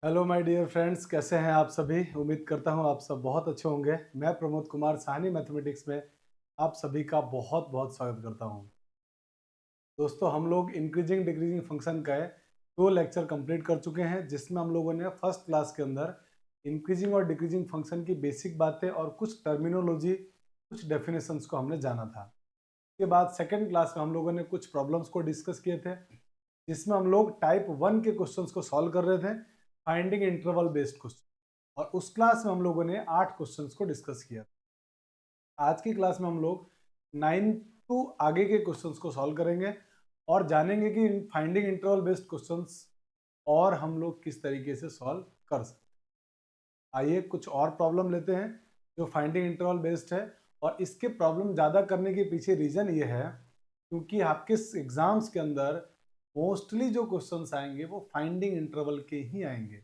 Hello my dear friends, कैसे हैं आप सभी। उम्मीद करता हूं आप सब बहुत अच्छे होंगे। मैं प्रमोद कुमार साहनी मैथमेटिक्स में आप सभी का बहुत बहुत स्वागत करता हूं। दोस्तों, हम लोग इंक्रीजिंग डिक्रीजिंग फंक्शन का 2 लेक्चर कंप्लीट कर चुके हैं, जिसमें हम लोगों ने फर्स्ट क्लास के अंदर इंक्रीजिंग और डिक्रीजिंग फंक्शन की बेसिक बातें और कुछ टर्मिनोलॉजी, कुछ डेफिनेशंस को हमने जाना था। इसके बाद सेकेंड क्लास में हम लोगों ने कुछ प्रॉब्लम्स को डिस्कस किए थे, जिसमें हम लोग टाइप 1 के क्वेश्चंस को सॉल्व कर रहे थे, फाइंडिंग इंटरवल बेस्ड क्वेश्चन। और उस क्लास में हम लोगों ने 8 क्वेश्चंस को डिस्कस किया। आज की क्लास में हम लोग 9 टू आगे के क्वेश्चंस को सॉल्व करेंगे और जानेंगे कि फाइंडिंग इंटरवल बेस्ड क्वेश्चंस और हम लोग किस तरीके से सॉल्व कर सकते हैं। आइए कुछ और प्रॉब्लम लेते हैं जो फाइंडिंग इंटरवल बेस्ड है। और इसके प्रॉब्लम ज़्यादा करने के पीछे रीज़न ये है क्योंकि आपके एग्जाम्स के अंदर मोस्टली जो क्वेश्चंस आएंगे वो फाइंडिंग इंटरवल के ही आएंगे।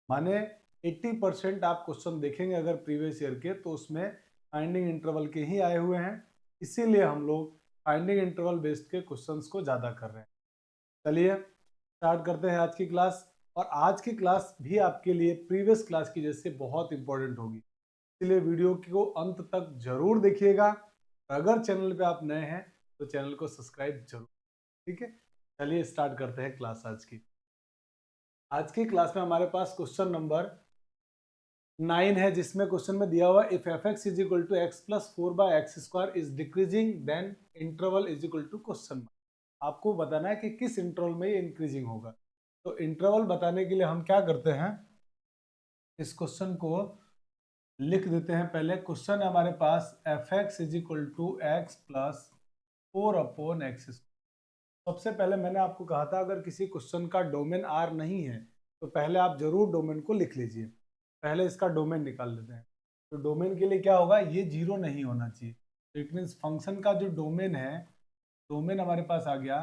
माने 80% आप क्वेश्चन देखेंगे अगर प्रीवियस ईयर के, तो उसमें फाइंडिंग इंटरवल के ही आए हुए हैं। इसीलिए हम लोग फाइंडिंग इंटरवल बेस्ड के क्वेश्चंस को ज़्यादा कर रहे हैं। चलिए स्टार्ट करते हैं आज की क्लास। और आज की क्लास भी आपके लिए प्रीवियस क्लास की जैसे बहुत इंपॉर्टेंट होगी, इसलिए वीडियो को अंत तक जरूर देखिएगा। अगर चैनल पे आप नए हैं तो चैनल को सब्सक्राइब जरूर। ठीक है, चलिए स्टार्ट करते हैं क्लास आज की क्लास में हमारे पास क्वेश्चन नंबर 9 है, जिसमें क्वेश्चन में दिया हुआ if f x is equal to x plus 4/x² is decreasing then interval is equal to question mark. आपको बताना है कि किस इंटरवल में ये इंक्रीजिंग होगा। तो इंटरवल बताने के लिए हम क्या करते हैं, इस क्वेश्चन को लिख देते हैं। पहले क्वेश्चन है हमारे पास f x is equal to x plus 4/x²। सबसे पहले मैंने आपको कहा था अगर किसी क्वेश्चन का डोमेन आर नहीं है तो पहले आप जरूर डोमेन को लिख लीजिए। पहले इसका डोमेन निकाल लेते हैं। तो डोमेन के लिए क्या होगा, ये जीरो नहीं होना चाहिए। तो इट मीन्स फंक्शन का जो डोमेन है, डोमेन हमारे पास आ गया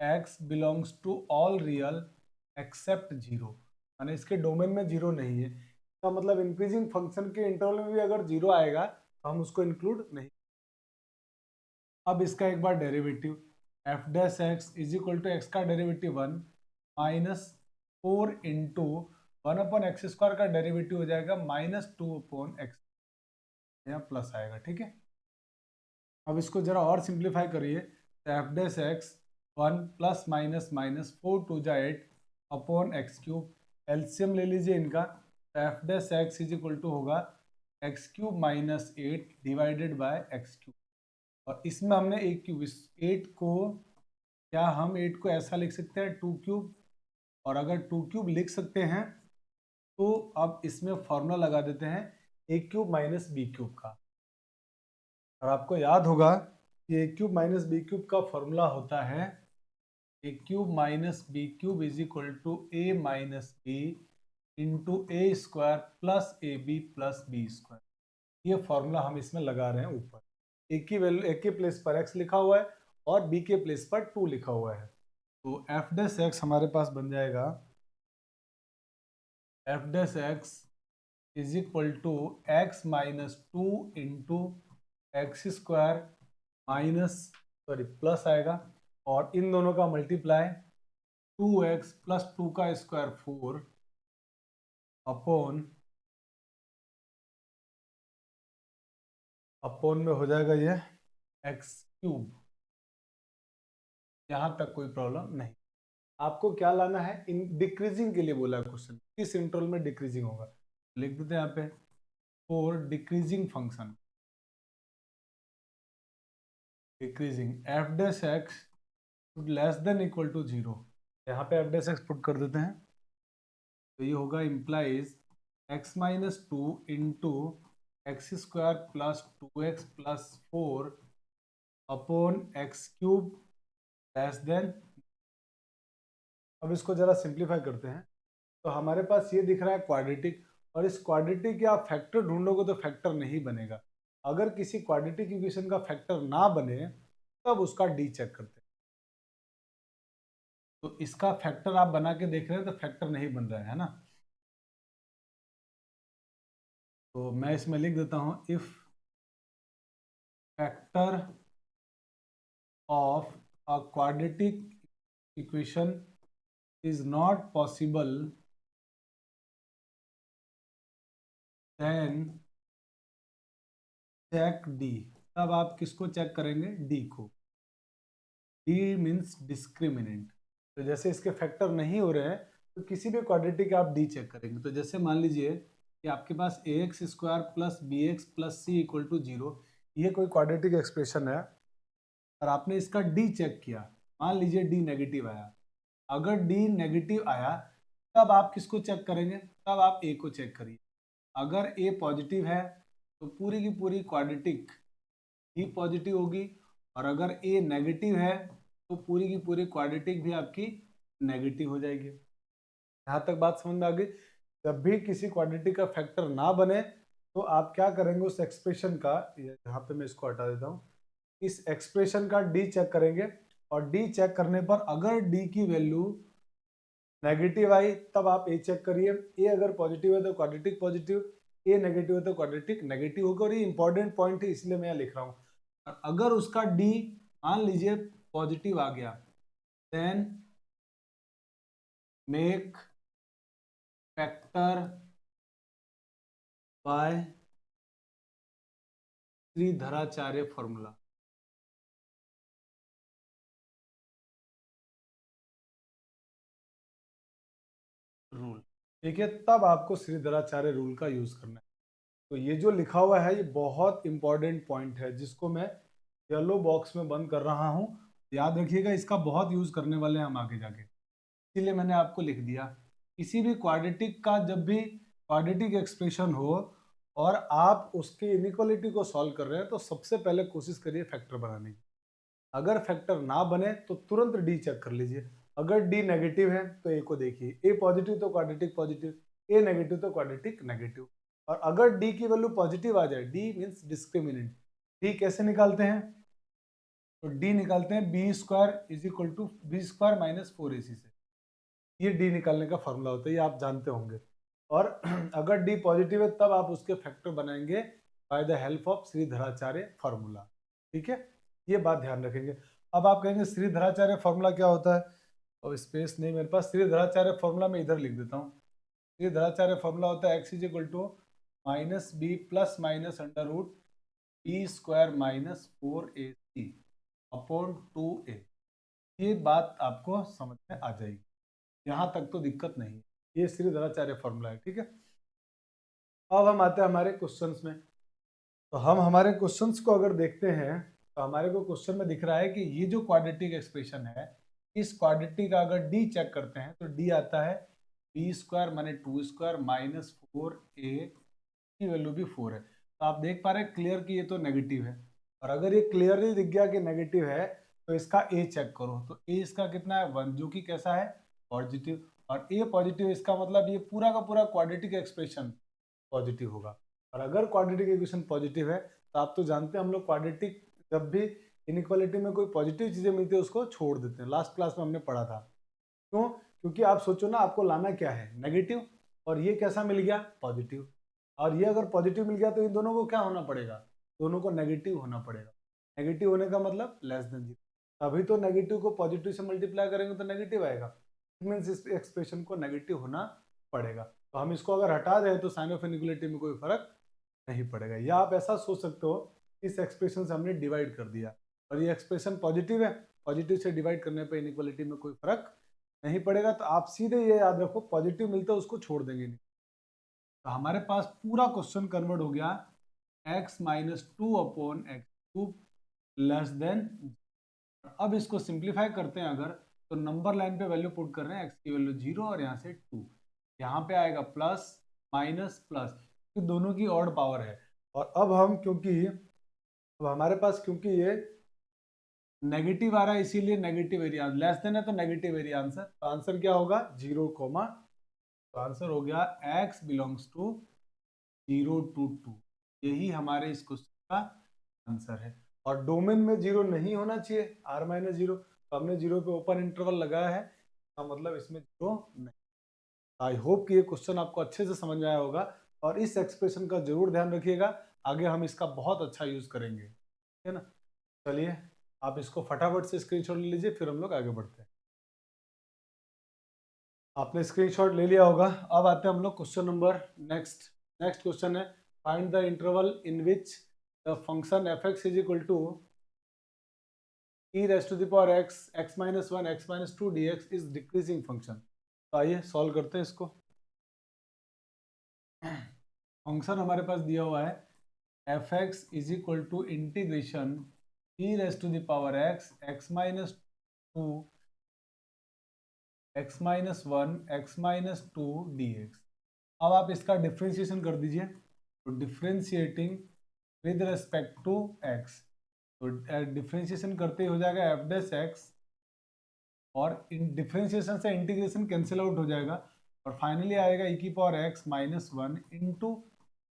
x belongs to all real except zero. माने इसके डोमेन में जीरो नहीं है, इसका मतलब इंक्रीजिंग फंक्शन के इंटरवल में भी अगर जीरो आएगा तो हम उसको इंक्लूड नहीं। अब इसका एक बार derivative f dash x is equal to x का डेरिवेटिव 1 माइनस 4 इंटू 1/x² का डेरिवेटिव हो जाएगा -2/x, यहाँ प्लस आएगा। ठीक है, अब इसको जरा और सिंप्लीफाई करिए तो f dash x 1 plus minus minus 4 2 8/x³ LCM ले लीजिए इनका। तो f dash x is equal to होगा x³ minus 8 divided by x³। और इसमें हमने 8 क्यूब, इस 8 को क्या हम 8 को ऐसा लिख सकते हैं 2 क्यूब। और अगर 2 क्यूब लिख सकते हैं तो अब इसमें फॉर्मूला लगा देते हैं a³ माइनस b³ का। और आपको याद होगा कि a³ माइनस b³ का फॉर्मूला होता है a³ minus b³ is equal to a minus b into a² plus ab plus b²। ये फॉर्मूला हम इसमें लगा रहे हैं ऊपर। ए की वैल्यू, ए के प्लेस पर x लिखा हुआ है और b के प्लेस पर 2 लिखा हुआ है। तो एफ डैश एक्स हमारे पास बन जाएगा f dash x is equal to x minus 2 into x² minus, sorry plus आएगा, और इन दोनों का मल्टीप्लाई 2x प्लस 2 का स्क्वायर 4 अपॉन में हो जाएगा ये x³। यहाँ तक कोई प्रॉब्लम नहीं। आपको क्या लाना है, इन डिक्रीजिंग के लिए बोला है क्वेश्चन, किस इंटरवल में डिक्रीजिंग होगा। लिख देते हैं यहाँ पे for decreasing function, decreasing f dash x less than equal to 0। यहाँ पे एफ डैश एक्स पुट कर देते हैं। तो ये होगा implies x minus 2 into x² plus 2x plus 4 upon x³ less than. अब इसको जरा सिंप्लीफाई करते हैं तो हमारे पास ये दिख रहा है क्वाड्रेटिक, और इस क्वाड्रेटिक के आप फैक्टर ढूंढोगे तो फैक्टर नहीं बनेगा। अगर किसी क्वाड्रेटिक इक्वेशन का फैक्टर ना बने तब उसका डी चेक करते हैं। तो इसका फैक्टर आप बना के देख रहे हैं तो फैक्टर नहीं बन रहा है ना। तो मैं इसमें लिख देता हूं if factor of a quadratic equation is not possible then check D. तब आप किसको चेक करेंगे? डी को। D means discriminant. तो जैसे इसके फैक्टर नहीं हो रहे हैं तो किसी भी क्वाड्रेटिक आप डी चेक करेंगे। तो जैसे मान लीजिए कि आपके पास a x square plus b x plus c equal to 0, ये कोई क्वाड्रेटिक एक्सप्रेशन है और आपने इसका डी चेक किया, मान लीजिए डी नेगेटिव आया। अगर डी नेगेटिव आया तब आप किसको चेक करेंगे? तब आप ए को चेक करिए। अगर ए पॉजिटिव है तो पूरी की पूरी क्वाड्रेटिक ही पॉजिटिव होगी, और अगर ए नेगेटिव है तो पूरी की पूरी क्वाड्रेटिक भी आपकी नेगेटिव हो जाएगी। यहाँ तक बात समझ में आ गई? जब भी किसी क्वाड्रेटिक का फैक्टर ना बने तो आप क्या करेंगे? उस एक्सप्रेशन का, यहाँ पे मैं इसको हटा देता हूँ, इस एक्सप्रेशन का डी चेक करेंगे, और डी चेक करने पर अगर डी की वैल्यू नेगेटिव आई तब आप ए चेक करिए। ए अगर पॉजिटिव है तो क्वाड्रेटिक पॉजिटिव, ए नेगेटिव है तो क्वाड्रेटिक नेगेटिव होगा। और ये इंपॉर्टेंट पॉइंट है इसलिए मैं यहाँ लिख रहा हूँ। और अगर उसका डी मान लीजिए पॉजिटिव आ गया, then make factor by Shridharacharya formula. Rule, ठीक है, तब आपको श्रीधराचार्य रूल का यूज करना है। तो ये जो लिखा हुआ है ये बहुत इंपॉर्टेंट पॉइंट है जिसको मैं येलो बॉक्स में बंद कर रहा हूं। याद रखिएगा, इसका बहुत यूज करने वाले हैं हम आगे जाके, इसीलिए मैंने आपको लिख दिया। किसी भी क्वाड्रेटिक का जब भी क्वाड्रेटिक एक्सप्रेशन हो और आप उसकी इनइक्वालिटी को सॉल्व कर रहे हैं तो सबसे पहले कोशिश करिए फैक्टर बनाने की। अगर फैक्टर ना बने तो तुरंत डी चेक कर लीजिए। अगर डी नेगेटिव है तो ए को देखिए, ए पॉजिटिव तो क्वाड्रेटिक पॉजिटिव, ए नेगेटिव तो क्वाड्रेटिक नेगेटिव। और अगर डी की वैल्यू पॉजिटिव आ जाए, डी मीन्स डिस्क्रिमिनेंट। डी कैसे निकालते हैं? तो डी निकालते हैं b square is equal to b square minus 4ac से। ये डी निकालने का फॉर्मूला होता है, ये आप जानते होंगे। और अगर डी पॉजिटिव है तब आप उसके फैक्टर बनाएंगे by the help of Shridharacharya formula. ठीक है, ये बात ध्यान रखेंगे। अब आप कहेंगे श्रीधराचार्य फॉर्मूला क्या होता है? और स्पेस नहीं मेरे पास, श्रीधराचार्य फॉर्मूला मैं इधर लिख देता हूँ। श्रीधराचार्य फॉर्मूला होता है x is equal to minus b plus minus under root b square minus 4ac upon 2a। ये बात आपको समझ में आ जाएगी, यहाँ तक तो दिक्कत नहीं। ये श्रीधराचार्य फॉर्मूला है, ठीक है। अब हम आते हैं हमारे क्वेश्चंस में। तो हम हमारे क्वेश्चंस को अगर देखते हैं तो हमारे को क्वेश्चन में दिख रहा है कि ये जो क्वाड्रेटिक एक्सप्रेशन है, इस क्वाड्रेटिक का अगर डी चेक करते हैं तो डी आता है बी स्क्वायर माने 2 स्क्वायर माइनस 4a की वैल्यू भी 4 है। तो आप देख पा रहे हैं क्लियर कि ये तो नेगेटिव है, और अगर ये क्लियरली दिख गया कि नेगेटिव है तो इसका ए चेक करो। तो ए इसका कितना है? 1, जो कि कैसा है? पॉजिटिव। और ए पॉजिटिव इसका मतलब ये पूरा का पूरा क्वाड्रेटिक एक्सप्रेशन पॉजिटिव होगा। और अगर क्वाड्रेटिक इक्वेशन पॉजिटिव है तो आप तो जानते हैं हम लोग क्वाड्रेटिक जब भी इनइक्वालिटी में कोई पॉजिटिव चीजें मिलती है उसको छोड़ देते हैं। लास्ट क्लास में हमने पढ़ा था। क्यों? क्योंकि आप सोचो ना, आपको लाना क्या है? नेगेटिव, और ये कैसा मिल गया? पॉजिटिव। और ये अगर पॉजिटिव मिल गया तो इन दोनों को क्या होना पड़ेगा? दोनों को नेगेटिव होना पड़ेगा। नेगेटिव होने का मतलब लेस देन 0। तभी तो नेगेटिव को पॉजिटिव से मल्टीप्लाई करेंगे तो नेगेटिव आएगा। मीन्स इस एक्सप्रेशन को नेगेटिव होना पड़ेगा। तो हम इसको अगर हटा दें तो साइन ऑफ इनइक्वालिटी में कोई फर्क नहीं पड़ेगा। या आप ऐसा सोच सकते हो, इस एक्सप्रेशन से हमने डिवाइड कर दिया और ये एक्सप्रेशन पॉजिटिव है, पॉजिटिव से डिवाइड करने पर इनइक्वालिटी में कोई फर्क नहीं पड़ेगा। तो आप सीधे ये याद रखो, पॉजिटिव मिलता है उसको छोड़ देंगे नहीं। तो हमारे पास पूरा क्वेश्चन कन्वर्ट हो गया x minus 2 upon x cube less than. अब इसको सिंप्लीफाई करते हैं अगर, तो नंबर लाइन पे वैल्यू पुट कर रहे हैं, x की वैल्यू 0 और यहाँ से 2, यहाँ पे आएगा प्लस माइनस प्लस, तो दोनों की ऑड पावर है। और अब हम क्योंकि अब हमारे पास क्योंकि ये नेगेटिव आ रहा है इसीलिए नेगेटिव एरिया, लेस देन है तो नेगेटिव एरिया आंसर। तो आंसर क्या होगा? 0, तो आंसर हो गया x बिलोंग्स टू 0 to 2। यही हमारे इस क्वेश्चन का आंसर है। और डोमेन में 0 नहीं होना चाहिए, r माइनस 0, तो हमने 0 पे ओपन इंटरवल लगाया है, तो मतलब इसमें 0 नहीं। आई होप कि ये क्वेश्चन आपको अच्छे से समझ में आया होगा, और इस एक्सप्रेशन का जरूर ध्यान रखिएगा, आगे हम इसका बहुत अच्छा यूज करेंगे, ठीक है ना। चलिए आप इसको फटाफट से स्क्रीनशॉट ले लीजिए, फिर हम लोग आगे बढ़ते हैं। आपने स्क्रीनशॉट ले लिया होगा। अब आते हैं हम लोग question number next next question है find the interval in which the function f x is equal to e raise to the power x x minus 1 x minus 2 dx is decreasing function. तो आइए solve करते हैं इसको। Function हमारे पास दिया हुआ है f x is equal to integration e raise to the power x x minus 2 x minus 1 x minus 2 d x. अब आप इसका डिफ्रेंशिएशन कर दीजिए। तो differentiating with respect to x, तो डिफ्रेंशिएशन करते ही हो जाएगा एफ डैश एक्स, और इन डिफ्रेंशिएशन से इंटीग्रेशन कैंसिल आउट हो जाएगा और फाइनली आएगा ई की power x minus 1 into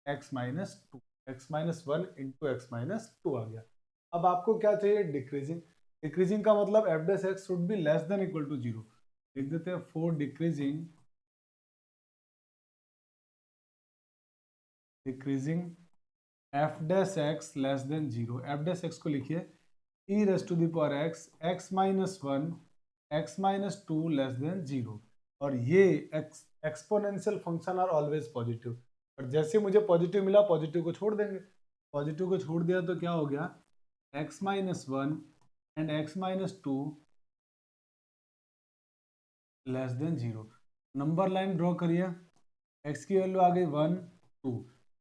x minus 2, x minus 1 into x minus 2 आ गया। अब आपको क्या चाहिए? डिक्रीजिंग। डिक्रीजिंग का मतलब f dash x should be less than equal to 0। लिख देते हैं for decreasing f dash x less than 0। F dash x को लिखिए e raise to the power x x minus 1 x minus 2 less than 0। और ये exponential function are always positive, और जैसे मुझे पॉजिटिव मिला पॉजिटिव को छोड़ देंगे। पॉजिटिव को छोड़ दिया तो क्या हो गया? X minus 1 and x minus 2 less than 0। Number line draw करिए। एक्स की वैल्यू आ गई 1 2,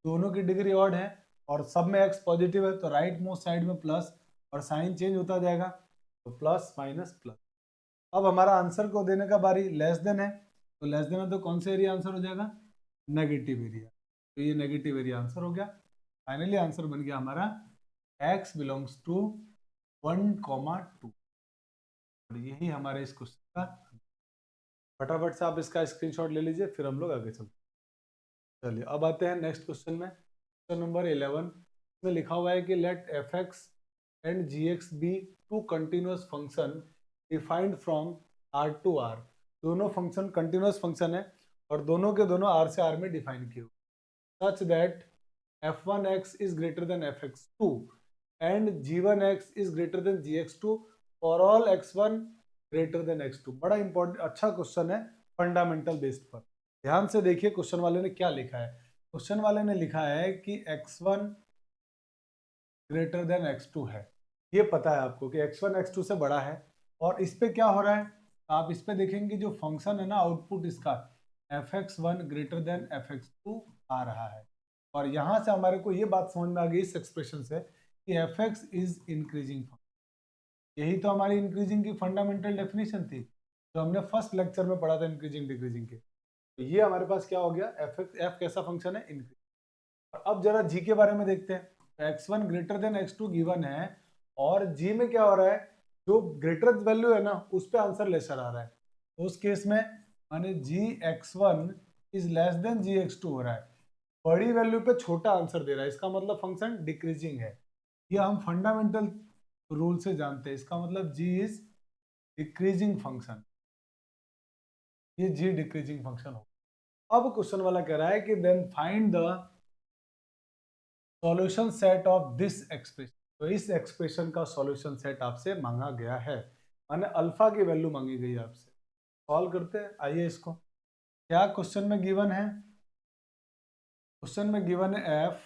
दोनों की डिग्री ऑड है और सब में एक्स पॉजिटिव है, तो राइट मोस्ट साइड में प्लस और साइन चेंज होता जाएगा, तो प्लस माइनस प्लस। अब हमारा आंसर को देने का बारी। लेस देन है तो लेस देन है तो कौन सा एरिया आंसर हो जाएगा? Negative area. तो ये नेगेटिव एरिया आंसर हो गया। फाइनली आंसर बन गया हमारा x बिलोंग्स टू 1,2। और यही हमारे इस क्वेश्चन का। फटाफट से आप इसका स्क्रीनशॉट ले लीजिए, फिर हम लोग आगे चलते हैं। चलिए अब आते हैं नेक्स्ट क्वेश्चन में। क्वेश्चन नंबर 11 में लिखा हुआ है कि let f x and g x be two continuous function defined from R to R. दोनों फंक्शन कंटिन्यूअस फंक्शन है और दोनों के दोनों आर से आर में डिफाइन किए हुए। Such that f1x is greater than fx2 and g1x is greater than gx2 for all x1 greater than x2। बड़ा इंपॉर्टेंट अच्छा क्वेश्चन है फंडामेंटल बेस्ड पर। ध्यान से देखिए क्वेश्चन वाले ने क्या लिखा है। क्वेश्चन वाले ने लिखा है कि x1 ग्रेटर देन x2 है। ये पता है आपको कि x1 x2 से बड़ा है, और इस पे क्या हो रहा है? आप इस पे देखेंगे जो फंक्शन है ना, आउटपुट इसका fx1 ग्रेटर देन fx2 आ रहा है। और यहाँ से हमारे को ये बात समझ में आ गई इस एक्सप्रेशन से कि F x is increasing function. यही तो हमारी इंक्रीजिंग की फंडामेंटल डेफिनेशन थी जो हमने फर्स्ट लेक्चर में पढ़ा था, इंक्रीजिंग डिक्रीजिंग के। तो ये हमारे पास क्या हो गया? एफ कैसा फंक्शन है? इंक्रीजिंग। और अब जरा जी के बारे में देखते हैं। तो x1 greater than x2 given है, और जी में क्या हो रहा है? जो ग्रेटर वैल्यू है ना उस पर आंसर लेसर आ रहा है। तो उस केस में माने जी x1 is less then ji x2 हो रहा है, बड़ी वैल्यू पे छोटा आंसर दे रहा है, इसका मतलब फंक्शन डिक्रीजिंग है। ये हम फंडामेंटल रूल से जानते हैं। इसका मतलब g इज डिक्रीजिंग फंक्शन, ये g डिक्रीजिंग फंक्शन हो। अब क्वेश्चन वाला कह रहा है कि then find the solution set of this expression. तो इस एक्सप्रेशन का सॉल्यूशन सेट आपसे मांगा गया है, माने अल्फा की वैल्यू मांगी गई है आपसे। सॉल्व करते हैं, आइए इसको। क्या क्वेश्चन में गिवन है? क्वेश्चन में गिवन है F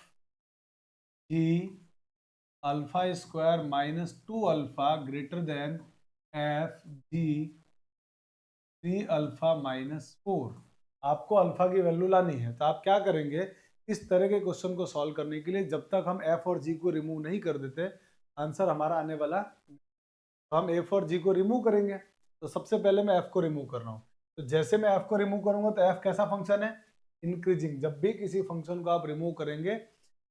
G alpha square minus 2 alpha greater than F G 3 alpha minus 4। आपको अल्फा की वैल्यू लानी है, तो आप क्या करेंगे? इस तरह के क्वेश्चन को सॉल्व करने के लिए जब तक हम एफ और जी को रिमूव नहीं कर देते आंसर हमारा आने वाला। तो हम एफ और जी को रिमूव करेंगे। तो सबसे पहले मैं एफ को रिमूव कर रहा हूँ। तो जैसे मैं एफ को रिमूव करूंगा तो एफ कैसा फंक्शन है? इंक्रीजिंग। जब भी किसी फंक्शन को आप रिमूव करेंगे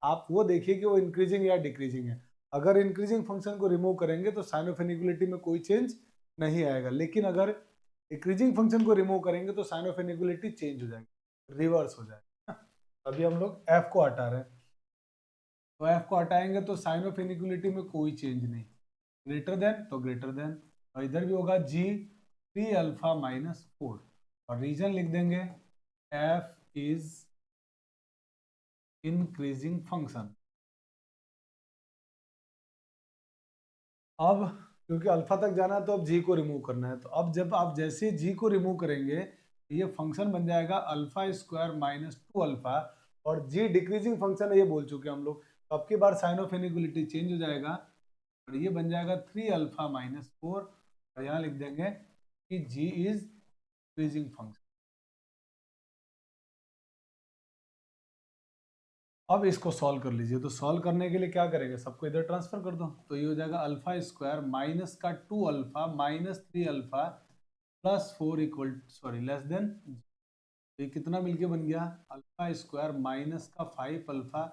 आप वो देखिए कि वो इंक्रीजिंग या डिक्रीजिंग है। अगर इंक्रीजिंग फंक्शन को रिमूव करेंगे तो साइन ऑफ इनइक्वालिटी में कोई चेंज नहीं आएगा, लेकिन अगर डिक्रीजिंग फंक्शन को रिमूव करेंगे तो साइन ऑफ इनइक्वालिटी चेंज हो जाएगी, रिवर्स हो जाएगा। अभी हम लोग एफ को हटा रहे हैं, तो एफ को हटाएंगे तो साइन ऑफ इनइक्वालिटी में कोई चेंज नहीं। ग्रेटर देन तो ग्रेटर देन, और इधर भी होगा जी 3 अल्फा माइनस 4, और रीजन लिख देंगे एफ इज इंक्रीजिंग फंक्शन। अब क्योंकि अल्फा तक जाना है तो अब जी को रिमूव करना है, तो अब जब आप जैसे जी को रिमूव करेंगे ये फंक्शन बन जाएगा अल्फा स्क्वायर माइनस 2 अल्फा, और जी डिक्रीजिंग फंक्शन है, ये बोल चुके हम लोग। तो अब की बार साइन ऑफ इनइक्वालिटी चेंज हो जाएगा और ये बन जाएगा 3 अल्फा माइनस 4 और यहाँ लिख देंगे कि जी इज डिक्रीजिंग फंक्शन। अब इसको सॉल्व कर लीजिए। तो सॉल्व करने के लिए क्या करेंगे, सबको इधर ट्रांसफर कर दो। तो ये हो जाएगा अल्फा स्क्वायर माइनस का 2 alpha minus 3 alpha plus 4 equal sorry less than. तो ये कितना मिलके बन गया, अल्फा स्क्वायर माइनस का 5 alpha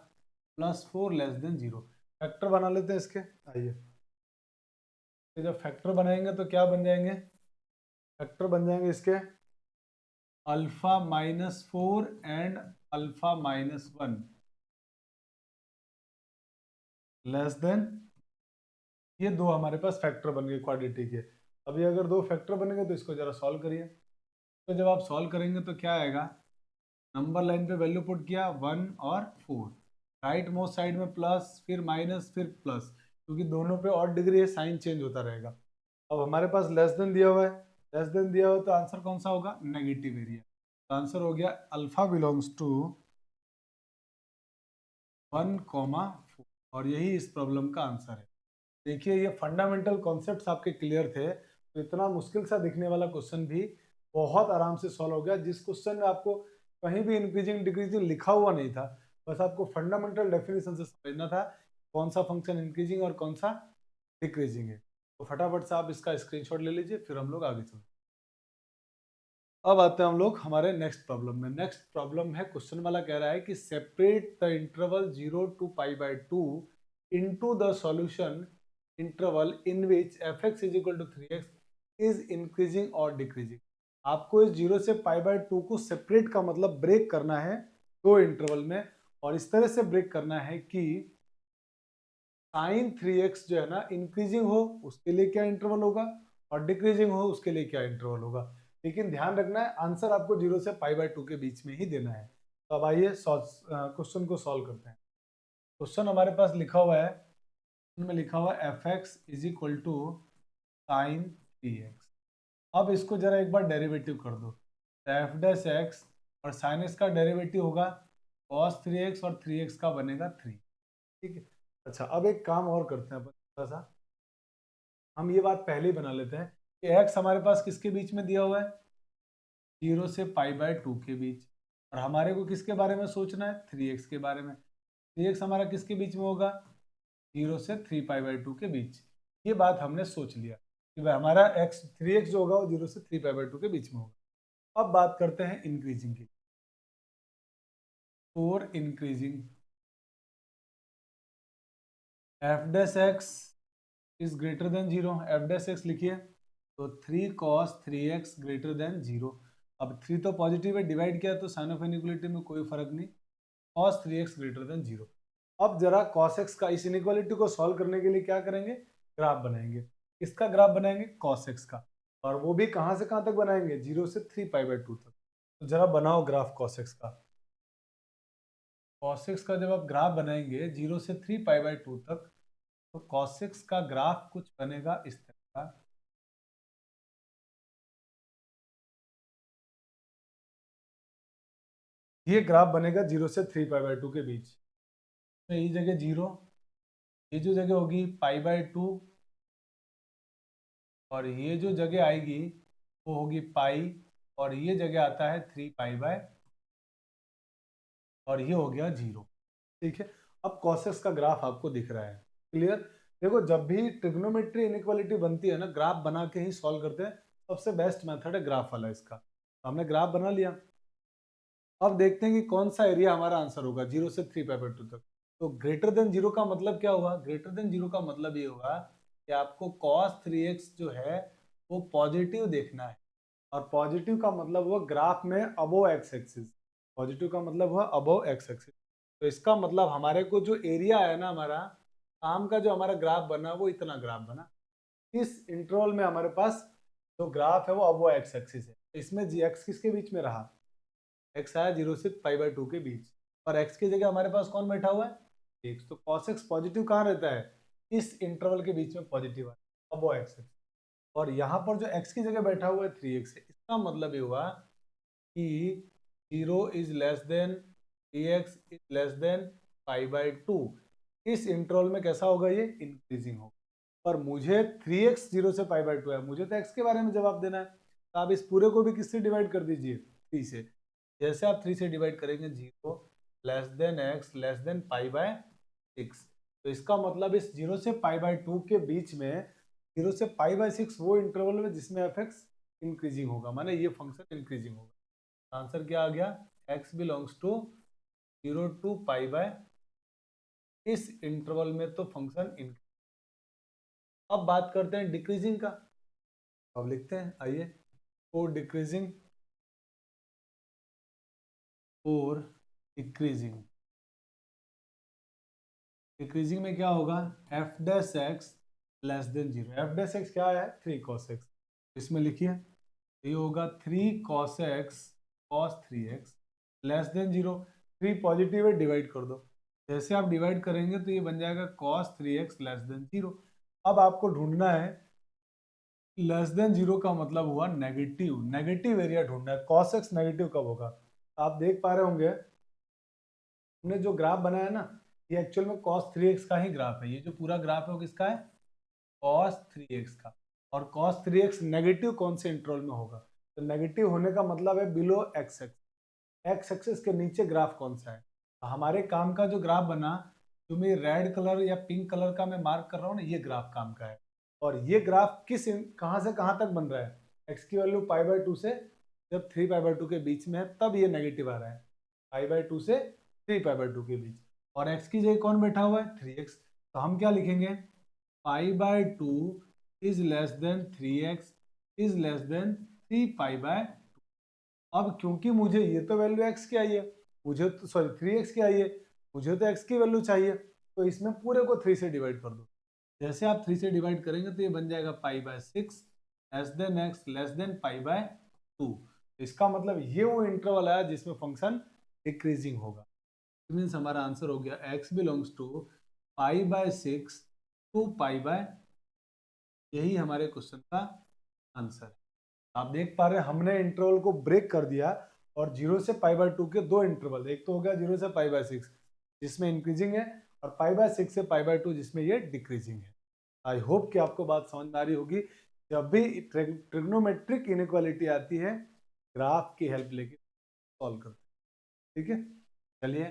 plus 4 less than 0। Factor बना लेते हैं इसके, आइए। तो जब फैक्टर बनाएंगे तो क्या बन जाएंगे, फैक्टर बन जाएंगे इसके alpha minus 4 and alpha minus 1 less than, ये दो हमारे पास फैक्टर बन गए क्वाड्रेटिक के। अभी अगर दो फैक्टर बनेंगे तो इसको जरा सॉल्व करिए। तो जब आप सॉल्व करेंगे तो क्या आएगा, नंबर लाइन पे वैल्यू पुट किया 1 और 4, राइट मोस्ट साइड में प्लस फिर माइनस फिर प्लस, क्योंकि दोनों पे ऑड डिग्री है, साइन चेंज होता रहेगा। अब हमारे पास लेस देन दिया हुआ है, लेस देन दिया हुआ है तो आंसर कौन सा होगा, नेगेटिव एरिया। तो आंसर हो गया अल्फा बिलोंग्स टू 1,4 और यही इस प्रॉब्लम का आंसर है। देखिए ये फंडामेंटल कॉन्सेप्ट्स आपके क्लियर थे, तो इतना मुश्किल सा दिखने वाला क्वेश्चन भी बहुत आराम से सॉल्व हो गया। जिस क्वेश्चन में आपको कहीं भी इंक्रीजिंग डिक्रीजिंग लिखा हुआ नहीं था, बस आपको फंडामेंटल डेफिनेशन से समझना था कौन सा फंक्शन इंक्रीजिंग और कौन सा डिक्रीजिंग है। तो फटाफट से आप इसका स्क्रीनशॉट ले लीजिए, फिर हम लोग आगे चलते हैं। अब आते हैं हम लोग हमारे नेक्स्ट प्रॉब्लम में। नेक्स्ट प्रॉब्लम है, क्वेश्चन वाला कह रहा है कि separate the interval 0 to π/2 into the solution interval in which fx is equal to 3x is increasing और डिक्रीजिंग। आपको इस 0 से π/2 को सेपरेट का मतलब ब्रेक करना है दो इंटरवल में, और इस तरह से ब्रेक करना है कि साइन 3x जो है ना इंक्रीजिंग हो उसके लिए क्या इंटरवल होगा और डिक्रीजिंग हो उसके लिए क्या इंटरवल होगा। लेकिन ध्यान रखना है आंसर आपको 0 से π/2 के बीच में ही देना है। तो अब आइए क्वेश्चन को सॉल्व करते हैं। क्वेश्चन हमारे पास लिखा हुआ है, में लिखा हुआ है fx is equal to sine 3x। अब इसको जरा एक बार डेरिवेटिव कर दो, तो एफ डैश एक्स और साइन एक्स का डेरिवेटिव होगा cos 3x और 3x का बनेगा 3। ठीक है, अच्छा अब एक काम और करते हैं अपन थोड़ा सा, हम ये बात पहले ही बना लेते हैं कि x हमारे पास किसके बीच में दिया हुआ है, 0 से π/2 के बीच, और हमारे को किसके बारे में सोचना है, 3x के बारे में। 3x हमारा किसके बीच में होगा, 0 से 3π/2 के बीच। ये बात हमने सोच लिया कि भाई हमारा x 3x जो होगा वो 0 से 3π/2 के बीच में होगा। अब बात करते हैं इंक्रीजिंग की। For increasing F dash x is greater than 0, f dash x लिखिए, तो 3 cos 3x ग्रेटर देन 0। अब 3 तो पॉजिटिव है, डिवाइड किया तो साइन ऑफ इनइक्वालिटी में कोई फर्क नहीं, cos 3x ग्रेटर देन 0। अब जरा cos x का इस इनइक्वालिटी को सॉल्व करने के लिए क्या करेंगे, ग्राफ बनाएंगे। किसका ग्राफ बनाएंगे, cos x का, और वो भी कहां से कहां तक बनाएंगे, 0 से 3π/2 तक। तो जरा बनाओ ग्राफ cos x का। cos x का जब आप ग्राफ बनाएंगे 0 से 3π/2 तक, तो cos x का ग्राफ कुछ बनेगा इस तरह का। ये ग्राफ बनेगा 0 से 3π/2 के बीच में, ये जगह 0, ये जो जगह होगी π/2, और ये जो जगह आएगी वो होगी पाई, और ये जगह आता है 3π/, और ये हो गया 0। ठीक है, अब cos x का ग्राफ आपको दिख रहा है, क्लियर। देखो जब भी ट्रिग्नोमेट्री इनइक्वालिटी बनती है ना, ग्राफ बना के ही सॉल्व करते हैं, सबसे बेस्ट मेथड है ग्राफ वाला इसका। तो हमने ग्राफ बना लिया, अब देखते हैं कि कौन सा एरिया हमारा आंसर होगा 0 से 3π/2 तक। तो ग्रेटर देन 0 का मतलब क्या हुआ, ग्रेटर देन 0 का मतलब ये होगा कि आपको cos 3x जो है वो पॉजिटिव देखना है, और पॉजिटिव का मतलब हुआ ग्राफ में अबोव एक्स एक्सिस, पॉजिटिव का मतलब हुआ अबोव एक्स एक्सिस। तो इसका मतलब हमारे को जो एरिया है ना, हमारा काम का जो हमारा ग्राफ बना वो इतना ग्राफ बना। इस इंटरवल में हमारे पास जो ग्राफ है वो अबोव एक्स एक्सिस है, इसमें जी एक्स किसके बीच में रहा, एक्स आया 0 से π/2 के बीच, और एक्स की जगह हमारे पास कौन बैठा हुआ है, एक्स। तो cos x पॉजिटिव कहाँ रहता है, इस इंटरवल के बीच में पॉजिटिव है, अब वो एक्स है। और यहाँ पर जो x की जगह बैठा हुआ है 3x है, इसका मतलब ये हुआ कि 0 is less than 3x is less than π/2, इस इंटरवल में कैसा होगा, ये इंक्रीजिंग होगा। पर मुझे 3x 0 से π/2 है, मुझे तो x के बारे में जवाब देना है, तो आप इस पूरे को भी किससे डिवाइड कर दीजिए, 3 से। जैसे आप 3 से डिवाइड करेंगे 0 less than x less than π/6, तो इसका मतलब इस 0 से π/2 के बीच में 0 से π/6 वो इंटरवल में जिसमें f(x) इंक्रीजिंग होगा, माने ये फंक्शन इंक्रीजिंग होगा। आंसर क्या आ गया, x बिलोंग्स टू 0 टू π/, इस इंटरवल में तो फंक्शन इंक्रीज। अब बात करते हैं डिक्रीजिंग का, अब लिखते हैं, आइए, for decreasing, for decreasing, decreasing में क्या होगा, F dash x less than 0, f dash x क्या है, 3 cos x, इसमें लिखिए ये होगा 3 cos x cos 3x less than 0, 3 positive है, डिवाइड कर दो, जैसे आप डिवाइड करेंगे तो ये बन जाएगा cos 3x लेस देन 0। अब आपको ढूंढना है, लेस देन 0 का मतलब हुआ नेगेटिव, नेगेटिव एरिया ढूंढना है, cos x नेगेटिव कब होगा। आप देख पा रहे होंगे हमने जो ग्राफ बनाया ना, ये एक्चुअल में cos 3x का ही ग्राफ है, ये जो पूरा ग्राफ है वो किसका है, cos 3x का। और cos 3x नेगेटिव कौन से इंटरवल में होगा, तो नेगेटिव होने का मतलब है बिलो x एक्सिस के नीचे ग्राफ कौन सा है। हमारे काम का जो ग्राफ बना, जो मैं रेड कलर या पिंक कलर का मैं मार्क कर रहा हूँ ना, ये ग्राफ काम का है। और ये ग्राफ कहाँ से कहाँ तक बन रहा है, x की वैल्यू π/2 से जब 3 π/2 के बीच में है तब ये नेगेटिव आ रहा है, π/2 से 3 π/2 के बीच। और x की जगह कौन बैठा हुआ है, 3x, तो हम क्या लिखेंगे, π/2 is less than 3x is less than 3 π/2। अब क्योंकि मुझे ये तो वैल्यू x की आई है, मुझे तो सॉरी 3x की आई है, मुझे तो x की वैल्यू चाहिए, तो इसमें पूरे को 3 से डिवाइड कर दो। जैसे आप 3 से डिवाइड करेंगे तो ये बन जाएगा π/6 less than x less than π/2। इसका मतलब ये वो इंटरवल है जिसमें फंक्शन डिक्रीजिंग होगा। मीन्स हमारा आंसर हो गया x बिलोंग्स टू π/6 टू π/, यही हमारे क्वेश्चन का आंसर है। आप देख पा रहे हैं हमने इंटरवल को ब्रेक कर दिया, और 0 से π/2 के दो इंटरवल, एक तो हो गया 0 से π/6 जिसमें इंक्रीजिंग है, और π/6 से π/2 जिसमें ये डिक्रीजिंग है। आई होप कि आपको बात समझ में आ रही होगी। जब भी ट्रिग्नोमेट्रिक इनइक्वालिटी आती है, ग्राफ की हेल्प लेके सॉल्व करते हैं, ठीक है। चलिए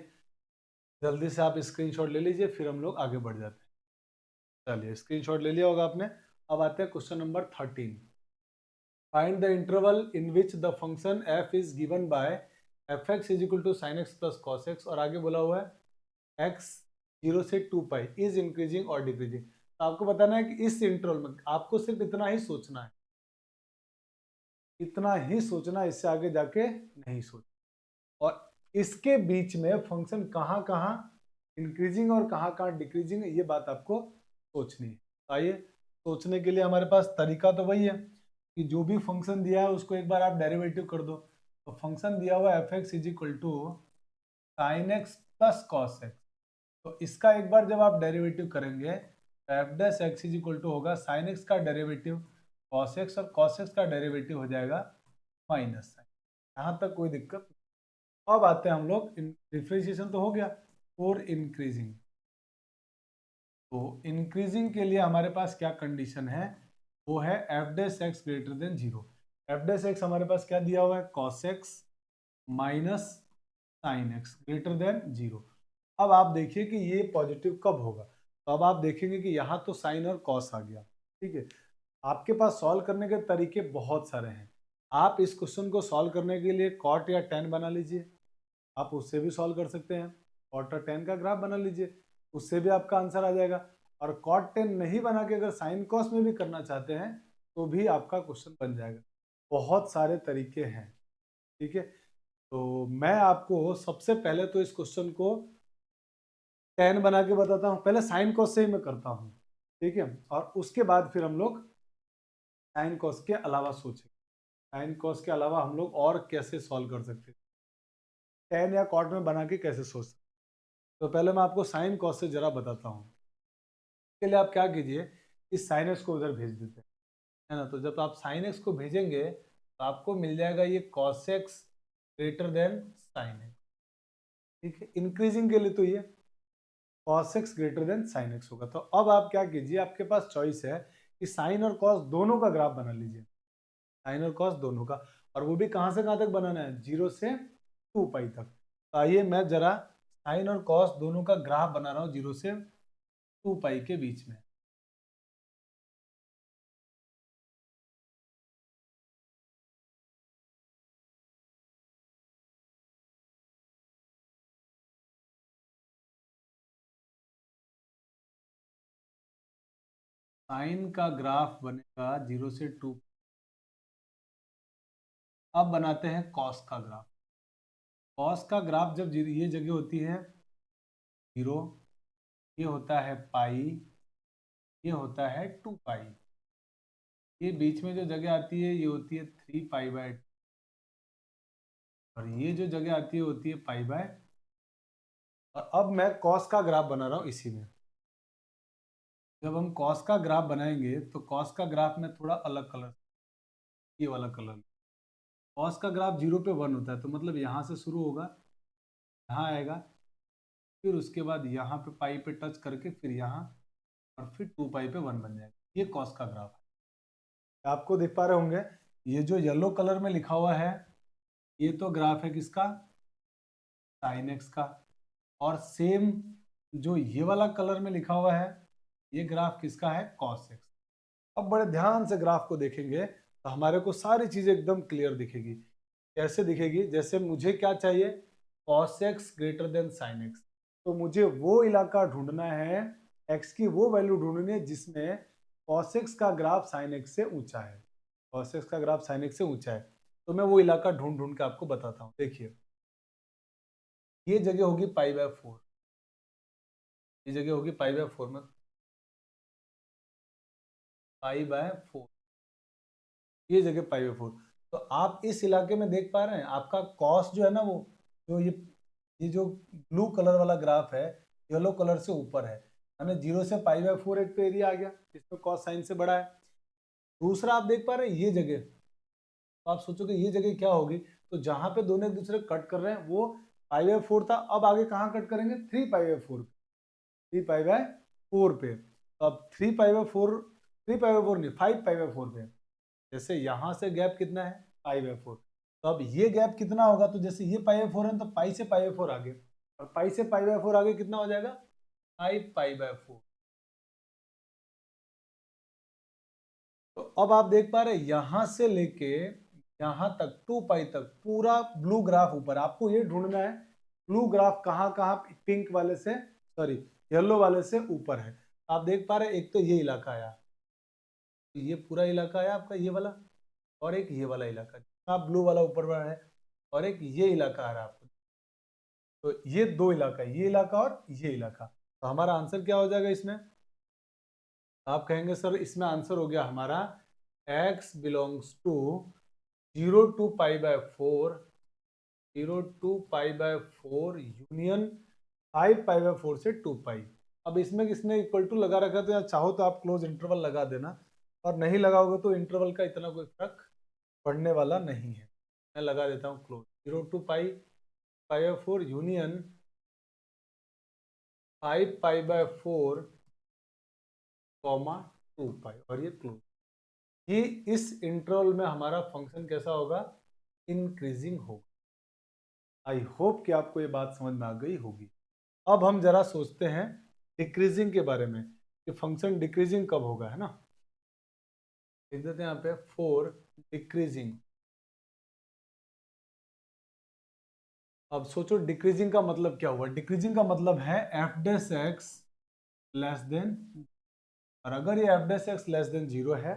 जल्दी से आप स्क्रीनशॉट ले लीजिए, फिर हम लोग आगे बढ़ जाते हैं। चलिए स्क्रीनशॉट ले लिया होगा आपने। अब आते हैं question number 13। Find the interval in which the function f is given by fx is equal to sin x plus cos x, और आगे बोला हुआ है x 0 से 2 पाई इज इंक्रीजिंग और डिक्रीजिंग। तो आपको बताना है कि इस इंटरवल में आपको सिर्फ इतना ही सोचना है, इतना ही सोचना, इससे आगे जाके नहीं सोच। और इसके बीच में फंक्शन कहाँ कहाँ इंक्रीजिंग और कहाँ कहाँ डिक्रीजिंग है, ये बात आपको सोचनी है। आइए सोचने के लिए हमारे पास तरीका तो वही है कि जो भी फंक्शन दिया है उसको एक बार आप डेरिवेटिव कर दो। तो फंक्शन दिया हुआ है f(x) is equal to sine x plus cos x, तो इसका एक बार जब आप डेरिवेटिव करेंगे तो f dash x is equal to होगा साइन एक्स का डेरिवेटिव कॉस एक्स, और कॉस एक्स का डेरिवेटिव हो जाएगा माइनस साइन। यहाँ तक कोई दिक्कत नहीं। अब आते हैं हम लोग, डिफ्रेंशिएशन तो हो गया। फॉर इंक्रीजिंग, तो इंक्रीजिंग के लिए हमारे पास क्या कंडीशन है, वो है F dash x greater than 0। F dash x हमारे पास क्या दिया हुआ है, cos x minus sine x greater than 0। अब आप देखिए कि ये पॉजिटिव कब होगा, तो अब आप देखेंगे कि यहाँ तो साइन और कॉस आ गया, ठीक है। आपके पास सॉल्व करने के तरीके बहुत सारे हैं। आप इस क्वेश्चन को सॉल्व करने के लिए कॉट या टेन बना लीजिए, आप उससे भी सॉल्व कर सकते हैं। कॉट और टेन का ग्राफ बना लीजिए, उससे भी आपका आंसर आ जाएगा। और कॉट टेन नहीं बना के अगर साइन कॉस में भी करना चाहते हैं तो भी आपका क्वेश्चन बन जाएगा। बहुत सारे तरीके हैं, ठीक है। तो मैं आपको सबसे पहले तो इस क्वेश्चन को टेन बना के बताता हूँ, पहले साइन कॉस से ही मैं करता हूँ, ठीक है। और उसके बाद फिर हम लोग साइन कॉस के अलावा सोचेंगे, साइन कॉस के अलावा हम लोग और कैसे सॉल्व कर सकते हैं, टेन या कॉट में बना के कैसे सोच सकते। तो पहले मैं आपको साइन कॉस से जरा बताता हूँ। इसके लिए आप क्या कीजिए, इस साइन एक्स को उधर भेज देते हैं, है ना। तो जब आप साइन एक्स को भेजेंगे तो आपको मिल जाएगा ये cos x greater then sine x, ठीक है, इंक्रीजिंग के लिए तो ये cos x greater then sin x होगा। तो अब आप क्या कीजिए, आपके पास चॉइस है कि साइन और कॉस दोनों का ग्राफ बना लीजिए, साइन और कॉस दोनों का, और वो भी कहां से कहां तक बनाना है, 0 से 2 पाई तक। तो आइए मैं जरा साइन और कॉस दोनों का ग्राफ बना रहा हूं 0 से 2 पाई के बीच में। साइन का ग्राफ बनेगा 0 से 2। अब बनाते हैं कॉस का ग्राफ। कॉस का ग्राफ जब ये जगह होती है 0, ये होता है पाई, ये होता है 2 पाई, ये बीच में जो जगह आती है ये होती है 3 पाई बाय, और ये जो जगह आती है होती है पाई बाय। और अब मैं कॉस का ग्राफ बना रहा हूं इसी में। जब हम कॉस का ग्राफ बनाएंगे तो कॉस का ग्राफ में थोड़ा अलग कलर, ये वाला कलर। कॉस का ग्राफ 0 पे 1 होता है, तो मतलब यहाँ से शुरू होगा, यहाँ आएगा, फिर उसके बाद यहाँ पे पाई पे टच करके फिर यहाँ, और फिर 2 पाई पे 1 बन जाएगा। ये कॉस का ग्राफ है। आपको देख पा रहे होंगे, ये जो येलो कलर में लिखा हुआ है ये तो ग्राफ है किसका, साइन एक्स का। और सेम जो ये वाला कलर में लिखा हुआ है ये ग्राफ किसका है, कॉस एक्स। अब बड़े ध्यान से ग्राफ को देखेंगे तो हमारे को सारी चीजें एकदम क्लियर दिखेगी। कैसे दिखेगी, जैसे मुझे क्या चाहिए, cos x greater then sine x. तो मुझे वो इलाका ढूंढना है, एक्स की वो वैल्यू ढूंढनी है जिसमें कॉस एक्स का ग्राफ साइन एक्स से ऊंचा है, कॉस एक्स का ग्राफ साइन एक्स से ऊंचा है। तो मैं वो इलाका ढूंढ ढूंढ के आपको बताता हूँ। देखिए ये जगह होगी पाई बाय 4, ये जगह होगी पाई बाय 4 में, पाई बाय 4, ये जगह पाई बाय 4। तो आप इस इलाके में देख पा रहे हैं आपका कॉस जो है ना, वो जो ये जो ब्लू कलर वाला ग्राफ है येलो कलर से ऊपर है, यानी 0 से पाई बाय 4 एक तो एरिया आ गया जिसमें कॉस साइन से बड़ा है। दूसरा आप देख पा रहे हैं ये जगह, तो आप सोचोगे ये जगह क्या होगी, तो जहां पे दोनों एक दूसरे कट कर रहे हैं वो पाई बाय 4 था, अब आगे कहाँ कट करेंगे, 3 पाई बाय 4, 3 पाई बाय 4 पे। तो अब 3 पाई बाय 4, 3 पाई बाय 4 नहीं, 5 पाई बाय 4 पे। जैसे यहां से गैप कितना है, पाई बाय 4, तो अब ये गैप कितना होगा, तो जैसे ये पाई बाय 4 है तो पाई से पाई बाय 4 आगे, और पाई से पाई बाय 4 आगे कितना हो जाएगा, 5 पाई बाय 4। तो अब आप देख पा रहे हैं यहां से लेके यहां तक 2 पाई तक पूरा ब्लू ग्राफ ऊपर, आपको ये ढूंढना है ब्लू ग्राफ कहां कहां पिंक वाले से, सॉरी येलो वाले से ऊपर है। आप देख पा रहे हैं एक तो ये इलाका आया, ये पूरा इलाका है आपका ये वाला, और एक ये वाला इलाका आप ब्लू वाला ऊपर वाला है, और एक ये इलाका आ रहा है आपको। तो ये दो इलाका, ये इलाका और ये इलाका। तो हमारा आंसर क्या हो जाएगा इसमें, आप कहेंगे सर इसमें आंसर हो गया हमारा x belongs to 0 to pi by 4, 0 to pi by 4 union 5 pi by 4 से 2 पाई। अब इसमें किसने इक्वल टू लगा रखा, तो या चाहो तो आप क्लोज इंटरवल लगा देना, और नहीं लगाओगे तो इंटरवल का इतना कोई फर्क पड़ने वाला नहीं है। मैं लगा देता हूँ close, 0 to pi, pi by 4 union 5 pi by 4 comma 2 pi, और ये क्लोज। ये इस इंटरवल में हमारा फंक्शन कैसा होगा, इंक्रीजिंग होगा। आई होप कि आपको ये बात समझ में आ गई होगी। अब हम जरा सोचते हैं डिक्रीजिंग के बारे में कि फंक्शन डिक्रीजिंग कब होगा, है ना। लिख देते हैं यहाँ पे 4 डिक्रीजिंग। अब सोचो डिक्रीजिंग का मतलब क्या हुआ, डिक्रीजिंग का मतलब है F dash x less then, और अगर ये F dash x less than 0 है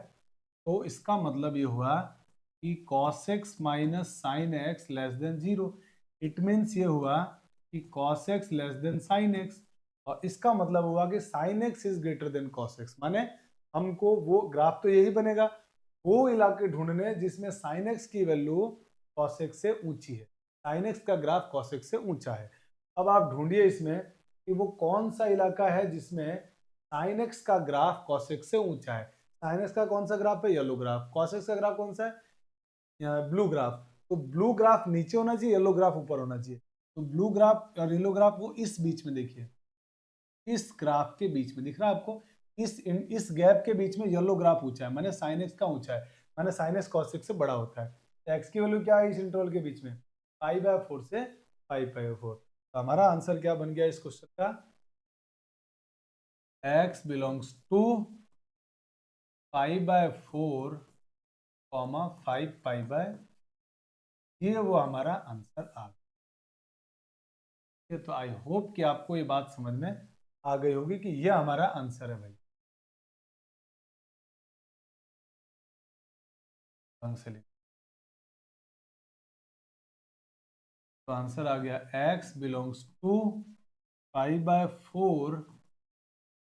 तो इसका मतलब ये हुआ कि cos x minus sine x less than 0। It means ये हुआ कि cos x less then sine x, और इसका मतलब हुआ कि sine x is greater than cos x। माने हमको वो ग्राफ तो यही बनेगा, वो इलाके ढूंढने जिसमें साइन एक्स की वैल्यू cos x से ऊंची है, साइन एक्स का ग्राफ cos x से ऊंचा है। अब आप ढूंढिए इसमें कि वो कौन सा इलाका है जिसमें साइन एक्स का ग्राफ cos x से ऊंचा है। साइन एक्स का कौन सा ग्राफ है, येलो ग्राफ। cos x का ग्राफ कौन सा है, ब्लू ग्राफ। तो ब्लू ग्राफ नीचे होना चाहिए, येलो ग्राफ ऊपर होना चाहिए। तो ब्लू ग्राफ और येलो ग्राफ वो इस बीच में देखिए, इस ग्राफ के बीच में दिख रहा है आपको, इस गैप के बीच में येलो ग्राफ ऊंचा है, माने साइन एक्स का ऊंचा है, माने साइन एक्स कॉस एक्स से बड़ा होता है। तो एक्स की वैल्यू क्या है इस इंटरवल के बीच में, पाई/4 से पाई/4। तो हमारा आंसर क्या बन गया इस क्वेश्चन का, x बिलोंग्स टू पाई/4 कॉमा 5 पाई/, ये वो हमारा आंसर आ गया। तो आई होप कि आपको ये बात समझ में आ गई होगी कि ये हमारा आंसर है भाई। तो आंसर आ गया x बिलोंग्स टू पाई/4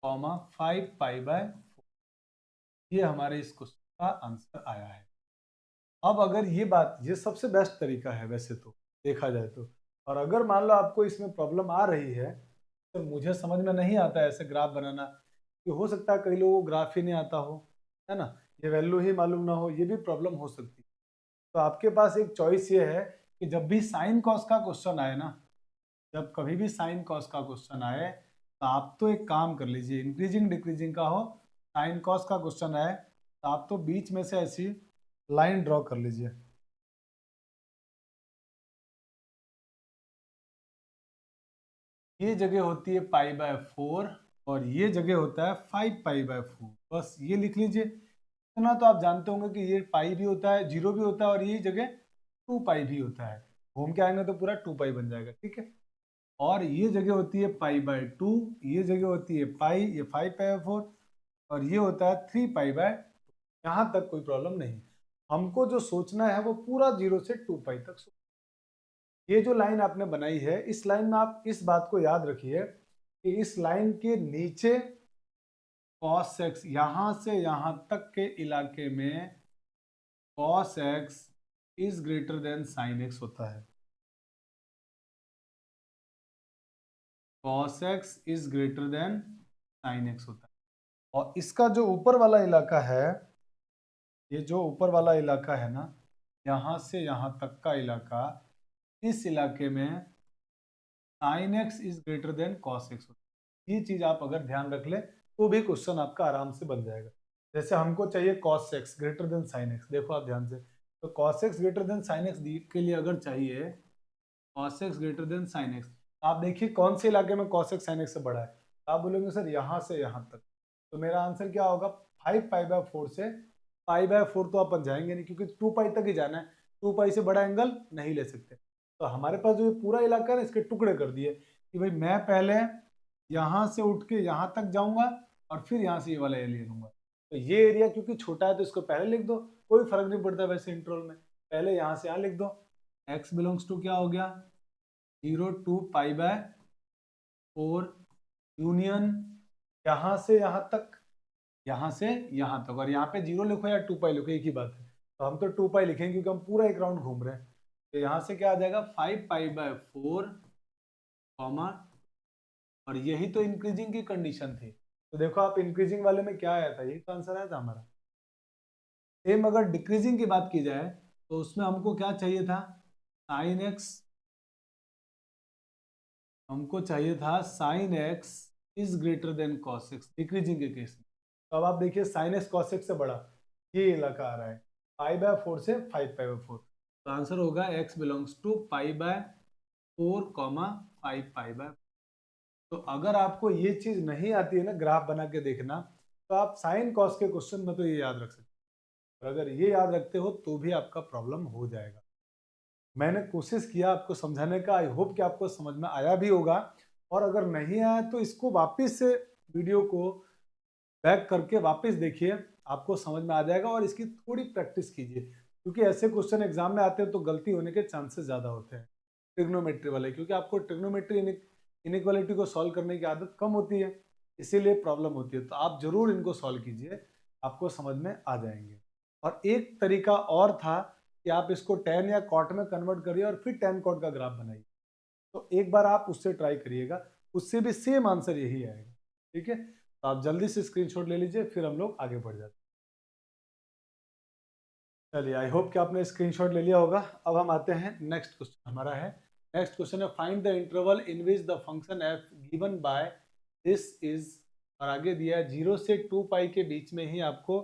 कॉमा 5 पाई/4, ये हमारे इस क्वेश्चन का आंसर आया है। अब अगर ये बात, ये सबसे बेस्ट तरीका है वैसे तो देखा जाए तो, और अगर मान लो आपको इसमें प्रॉब्लम आ रही है, तो मुझे समझ में नहीं आता है ऐसे ग्राफ बनाना, कि हो सकता है कई लोगों को ग्राफ ही नहीं आता हो, है ना, ये वैल्यू ही मालूम ना हो, ये भी प्रॉब्लम हो सकती है। तो आपके पास एक चॉइस ये है कि जब भी साइन कॉस का क्वेश्चन आए ना, जब कभी भी साइन कॉस का क्वेश्चन आए, तो आप तो एक काम कर लीजिए, इंक्रीजिंग डिक्रीजिंग का हो, साइन कॉस का क्वेश्चन आए, तो आप तो बीच में से ऐसी लाइन ड्रॉ कर लीजिए। ये जगह होती है पाई/4 और ये जगह होता है 5 पाई/4, बस ये लिख लीजिए। इतना तो आप जानते होंगे कि ये पाई भी होता है, जीरो भी होता है, और ये जगह 2 पाई भी होता है। घूम के आएंगे तो पूरा 2 पाई बन जाएगा, ठीक है। और ये जगह होती है पाई/2, ये जगह होती है पाई, ये 5 पाई/4, और ये होता है 3 पाई/2। यहाँ तक कोई प्रॉब्लम नहीं, हमको जो सोचना है वो पूरा 0 से 2 पाई तक। ये जो लाइन आपने बनाई है, इस लाइन में आप इस बात को याद रखिए कि इस लाइन के नीचे cos x, यहां से यहां तक के इलाके में cos x is greater than sin x होता है। cos x is greater than sin x होता है। और इसका जो ऊपर वाला इलाका है, ये जो ऊपर वाला इलाका है ना, यहां से यहां तक का इलाका, इस इलाके में sin x is greater than cos x होता है। ये चीज आप अगर ध्यान रख ले तो भी क्वेश्चन आपका आराम से बन जाएगा। जैसे हमको चाहिए cos x greater then sin x, देखो आप ध्यान से, तो cos x greater then sin x के लिए अगर चाहिए cos x greater then sin x, आप देखिए कौन से इलाके में cos x sin x से बड़ा है। आप बोलेंगे सर यहाँ से यहाँ तक, तो मेरा आंसर क्या होगा, 5 पाई/4 से पाई/4 तो अपन जाएंगे नहीं, क्योंकि 2 पाई तक ही जाना है, 2 पाई से बड़ा एंगल नहीं ले सकते। तो हमारे पास जो ये पूरा इलाका है, इसके टुकड़े कर दिए कि भाई मैं पहले यहाँ से उठ के यहाँ तक जाऊंगा और फिर यहाँ से ये वाला एरिया लूंगा। तो ये एरिया क्योंकि छोटा है तो इसको पहले लिख दो, कोई फर्क नहीं पड़ता वैसे इंटरवल में, पहले यहाँ से यहाँ लिख दो। x बिलोंग्स टू क्या हो गया, 0 to पाई/4 यूनियन यहाँ से यहाँ तक, यहाँ से यहाँ तक, और यहाँ पे 0 लिखो या 2 पाई लिखो एक ही बात है। तो हम तो 2 पाई लिखेंगे क्योंकि हम पूरा एक राउंड घूम रहे हैं। तो यहाँ से क्या आ जाएगा 5 पाई/4 कॉमा, और यही तो इंक्रीजिंग की कंडीशन थी। तो देखो आप इंक्रीजिंग वाले में क्या आया था, यही तो आंसर आया था हमारा। सेम अगर डिक्रीजिंग की बात की जाए तो उसमें हमको क्या चाहिए था, साइन एक्स, हमको चाहिए था sine x is greater than cos x decreasing के केस में। तो अब आप देखिए साइन एक्स कॉस एक्स से बड़ा ये इलाका आ रहा है, पाई/4 से 5 पाई/4। तो आंसर होगा x बिलोंग्स टू पाई/4 कॉमा 5 पाई/4। तो अगर आपको ये चीज नहीं आती है ना ग्राफ बना के देखना, तो आप साइन कॉस के क्वेश्चन में तो ये याद रख सकते हो, और अगर ये याद रखते हो तो भी आपका प्रॉब्लम हो जाएगा। मैंने कोशिश किया आपको समझाने का, आई होप कि आपको समझ में आया भी होगा। और अगर नहीं आया तो इसको वापस से वीडियो को बैक करके वापस देखिए, आपको समझ में आ जाएगा, और इसकी थोड़ी प्रैक्टिस कीजिए, क्योंकि ऐसे क्वेश्चन एग्जाम में आते हैं तो गलती होने के चांसेस ज़्यादा होते हैं ट्रिग्नोमेट्री वाले, क्योंकि आपको ट्रिग्नोमेट्री इनइक्वालिटी को सॉल्व करने की आदत कम होती है, इसीलिए प्रॉब्लम होती है। तो आप जरूर इनको सॉल्व कीजिए, आपको समझ में आ जाएंगे। और एक तरीका और था कि आप इसको tan या cot में कन्वर्ट करिए और फिर tan cot का ग्राफ बनाइए। तो एक बार आप उससे ट्राई करिएगा, उससे भी सेम आंसर यही आएगा, ठीक है। तो आप जल्दी से स्क्रीनशॉट ले लीजिए, फिर हम लोग आगे बढ़ जाते हैं। चलिए आई होप कि आपने स्क्रीनशॉट ले लिया होगा। अब हम आते हैं नेक्स्ट क्वेश्चन, हमारा है नेक्स्ट क्वेश्चन है find the interval in which the function F given by this is, और आगे दिया है 0 से 2 पाई के बीच में ही आपको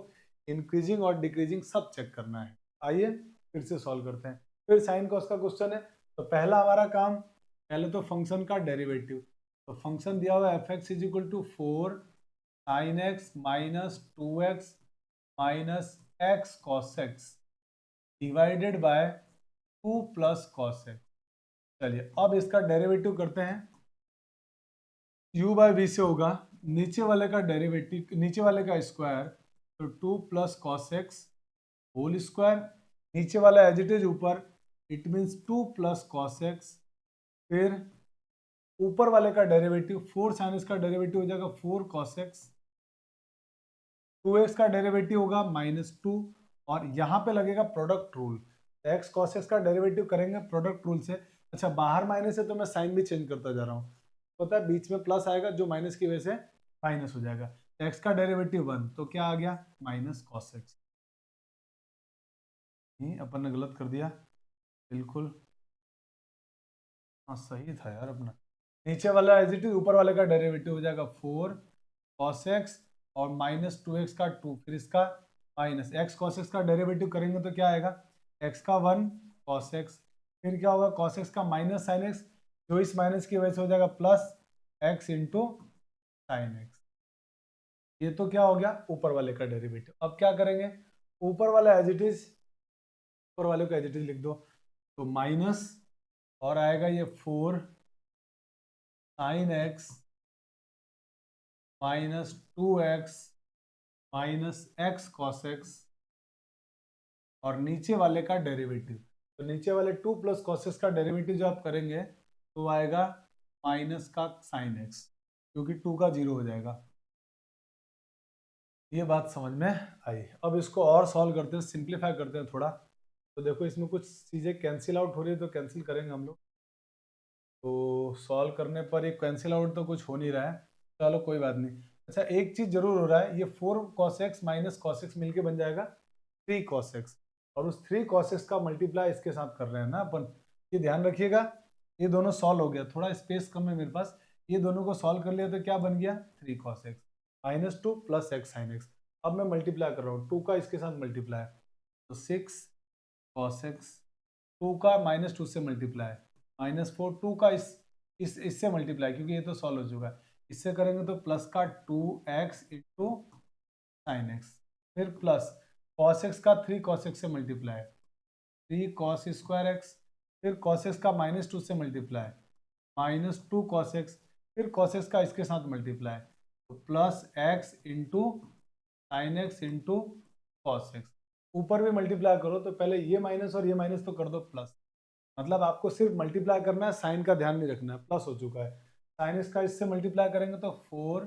इंक्रीजिंग और डिक्रीजिंग सब चेक करना है। आइए फिर से सॉल्व करते हैं। फिर साइन कॉस का क्वेश्चन है। तो पहला हमारा काम, पहले तो फंक्शन का डेरिवेटिव। तो फंक्शन दिया हुआ है f x is equal to 4 sine x minus 2x minus x cos x divided by 2 plus cos x. चलिए अब इसका डेरिवेटिव करते हैं। u बाय वी से होगा नीचे वाले का डेरिवेटिव, नीचे वाले का स्क्वायर, तो 2 plus cos x whole square, नीचे वाला एज इट इज ऊपर, it means 2 plus cos x, फिर ऊपर वाले का डेरिवेटिव 4 साइन एक्स का डेरिवेटिव हो जाएगा 4 कॉस एक्स, 2x का डेरिवेटिव होगा -2, और यहाँ पे लगेगा product rule. x cos x का डेरिवेटिव करेंगे प्रोडक्ट रूल से। अच्छा बाहर माइनस है तो मैं साइन भी चेंज करता जा रहा हूँ, होता है बीच में प्लस आएगा जो माइनस की वजह से माइनस हो जाएगा। x का डेरिवेटिव 1 तो क्या आ गया माइनस कॉस एक्स। नहीं अपन ने गलत कर दिया बिल्कुल, हाँ सही था यार अपना। नीचे वाला एज इट इज, ऊपर वाले का डेरिवेटिव हो जाएगा 4 cos x और -2x का 2, फिर इसका माइनस x cos x का डेरिवेटिव करेंगे तो क्या आएगा x का 1 cos x, फिर क्या होगा cos x का माइनस साइन x, जो इस माइनस की वजह से हो जाएगा plus x into sine x. ये तो क्या हो गया ऊपर वाले का डेरिवेटिव। अब क्या करेंगे, ऊपर वाला एज इट इज, ऊपर वाले को एज इट इज लिख दो, तो माइनस और आएगा ये 4 sine x minus 2x minus x cos x, और नीचे वाले का डेरिवेटिव, तो नीचे वाले 2 प्लस कॉस एक्स का डेरिवेटिव जो आप करेंगे तो आएगा माइनस का साइन एक्स, क्योंकि 2 का 0 हो जाएगा। ये बात समझ में आई। अब इसको और सॉल्व करते हैं, सिंप्लीफाई करते हैं थोड़ा। तो देखो इसमें कुछ चीज़ें कैंसिल आउट हो रही है तो कैंसिल करेंगे हम लोग। तो सॉल्व करने पर ये कैंसिल आउट तो कुछ हो नहीं रहा है, चलो कोई बात नहीं। अच्छा एक चीज़ जरूर हो रहा है, ये 4 cos x minus cos x मिलकर बन जाएगा 3 cos x, और उस 3 cos x का मल्टीप्लाई इसके साथ कर रहे हैं ना अपन, ये ध्यान रखिएगा। ये दोनों सॉल्व हो गया, थोड़ा स्पेस कम है मेरे पास, ये दोनों को सॉल्व कर लिया तो क्या बन गया 3 cos x -2 plus x sine x. अब मैं मल्टीप्लाई कर रहा हूँ 2 का इसके साथ मल्टीप्लाई, तो 6 cos x, 2 का -2 से मल्टीप्लाई, -4, 2 का इससे मल्टीप्लाई, क्योंकि ये तो सॉल्व हो चुका है, इससे करेंगे तो प्लस का 2x इंटू साइन एक्स, फिर प्लस cos x का 3 cos x से मल्टीप्लाई, 3 cos स्क्वायर एक्स, फिर cos x का -2 से मल्टीप्लाई, -2 cos x, फिर cos x का इसके साथ मल्टीप्लाई, तो plus x into sine x into cos x. ऊपर भी मल्टीप्लाई करो तो पहले ये माइनस और ये माइनस तो कर दो प्लस, मतलब आपको सिर्फ मल्टीप्लाई करना है, साइन का ध्यान नहीं रखना है। प्लस हो चुका है, साइन इसका इससे मल्टीप्लाई करेंगे तो 4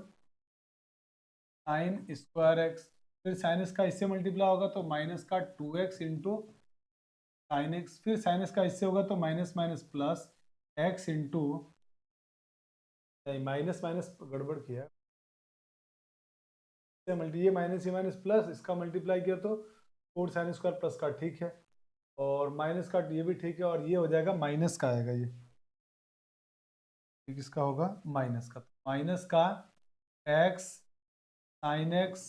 साइन स्क्वायर एक्स, फिर साइन इसका इससे मल्टीप्लाई होगा तो माइनस का 2x इंटू साइन एक्स, फिर साइन इसका इससे होगा तो minus minus plus x into, नहीं माइनस माइनस गड़बड़ किया, ये माइनस प्लस इसका मल्टीप्लाई किया तो 4 साइन स्क्वायर प्लस का, ठीक है, और माइनस का ये भी ठीक है, और ये हो जाएगा माइनस का आएगा, ये किसका होगा माइनस का, माइनस का x sine x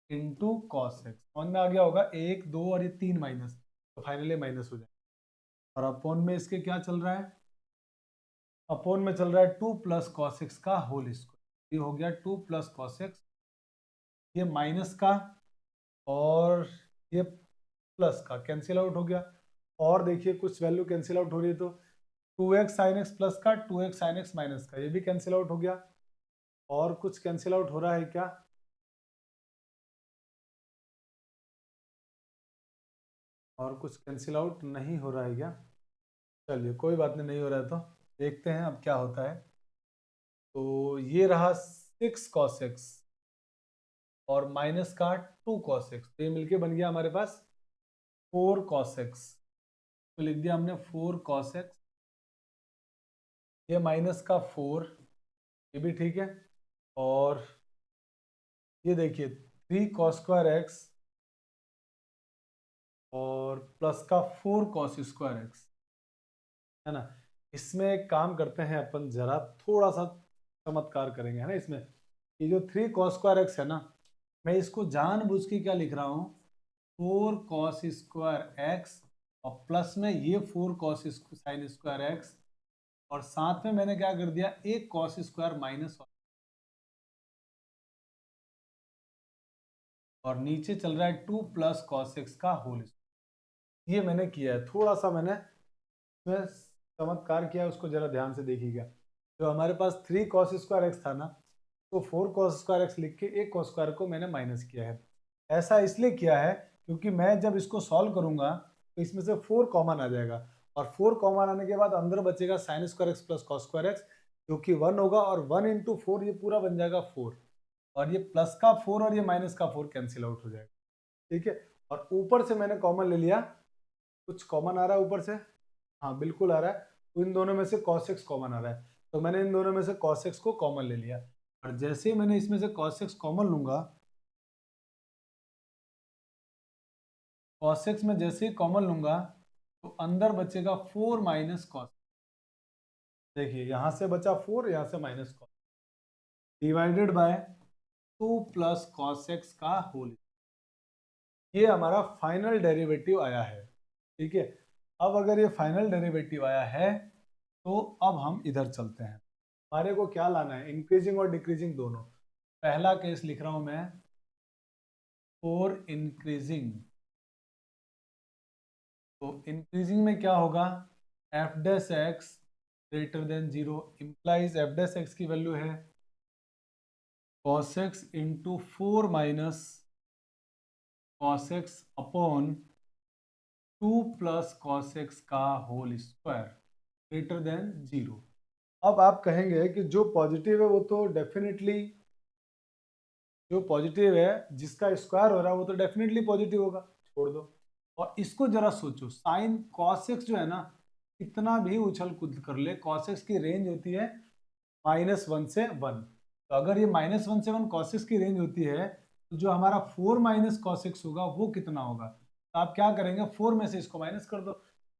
into cos x, समझ में आ गया होगा, 1 2 और ये 3 माइनस, तो फाइनली माइनस हो जाएगा। और अपोन में इसके क्या चल रहा है, अपोन में चल रहा है 2 प्लस कॉस एक्स का होल स्क्वायर, ये हो गया 2 प्लस कॉस एक्स, ये माइनस का और ये प्लस का कैंसिल आउट हो गया, और देखिए कुछ वैल्यू कैंसिल आउट हो रही है तो 2x साइन एक्स प्लस का 2x साइन एक्स माइनस का, ये भी कैंसिल आउट हो गया, और कुछ कैंसिल आउट हो रहा है क्या, और कुछ कैंसिल आउट नहीं हो रहा है क्या, चलिए कोई बात नहीं, नहीं हो रहा है तो देखते हैं अब क्या होता है। तो ये रहा 6 cos x और माइनस का 2 cos x, तो ये मिलके बन गया हमारे पास 4 cos x, तो लिख दिया हमने 4 cos x, ये माइनस का 4, ये भी ठीक है, और ये देखिए 3 cos स्क्वायर एक्स और प्लस का 4 cos स्क्वायर एक्स, है ना, इसमें एक काम करते हैं अपन, जरा थोड़ा सा चमत्कार करेंगे, है ना। इसमें ये जो 3 cos स्क्वायर एक्स है ना, मैं इसको जानबूझ के क्या लिख रहा हूँ, 4 cos स्क्वायर एक्स, और प्लस में ये 4 cos साइन स्क्वायर एक्स, और साथ में मैंने क्या कर दिया, एक cos स्क्वायर माइनस, और नीचे चल रहा है 2 प्लस cos एक्स का होल स्क्वायर। ये मैंने किया है, थोड़ा सा मैंने इसमें चमत्कार किया है, उसको जरा ध्यान से देखिएगा। जो हमारे पास 3 cos स्क्वायर एक्स था ना, तो 4 cos स्क्वायर एक्स लिख के एक cos स्क्वायर को मैंने माइनस किया है। ऐसा इसलिए किया है क्योंकि मैं जब इसको सॉल्व करूंगा तो इसमें से 4 कॉमन आ जाएगा, और 4 कॉमन आने के बाद अंदर बचेगा sine square x plus cos square x, जो कि 1 होगा, और 1 इंटू 4 ये पूरा बन जाएगा 4, और ये प्लस का 4 और ये माइनस का 4 कैंसिल आउट हो जाएगा। ठीक है, और ऊपर से मैंने कॉमन ले लिया, कुछ कॉमन आ रहा है ऊपर से, हाँ बिल्कुल आ रहा है, तो इन दोनों में से cos x कॉमन आ रहा है, तो मैंने इन दोनों में से cos x को कॉमन ले लिया, और जैसे ही मैंने इसमें से cos x कॉमन लूंगा, cos x में जैसे ही कॉमन लूंगा तो अंदर बचेगा 4 माइनस कॉस। देखिए यहां से बचा 4, यहां से minus cos, divided by 2 plus cos x का होल। ये हमारा फाइनल डेरिवेटिव आया है। ठीक है, अब अगर ये फाइनल डेरिवेटिव आया है तो अब हम इधर चलते हैं। हमारे को क्या लाना है, इंक्रीजिंग और डिक्रीजिंग दोनों। पहला केस लिख रहा हूं मैं, फॉर इंक्रीजिंग, तो इंक्रीजिंग में क्या होगा, F dash x greater than 0 implies F dash x की वैल्यू है cos x into 4 minus cos x upon 2 plus cos x का होल स्क्वायर ग्रेटर देन 0। अब आप कहेंगे कि जो पॉजिटिव है वो तो डेफिनेटली, जो पॉजिटिव है जिसका स्क्वायर हो रहा है वो तो डेफिनेटली पॉजिटिव होगा, छोड़ दो। और इसको जरा सोचो, साइन cos x जो है ना, कितना भी उछल कूद कर ले, cos x की रेंज होती है -1 से 1, तो अगर ये -1 से 1 cos x की रेंज होती है, तो जो हमारा 4 माइनस cos x होगा वो कितना होगा, तो आप क्या करेंगे, 4 में से इसको माइनस कर दो,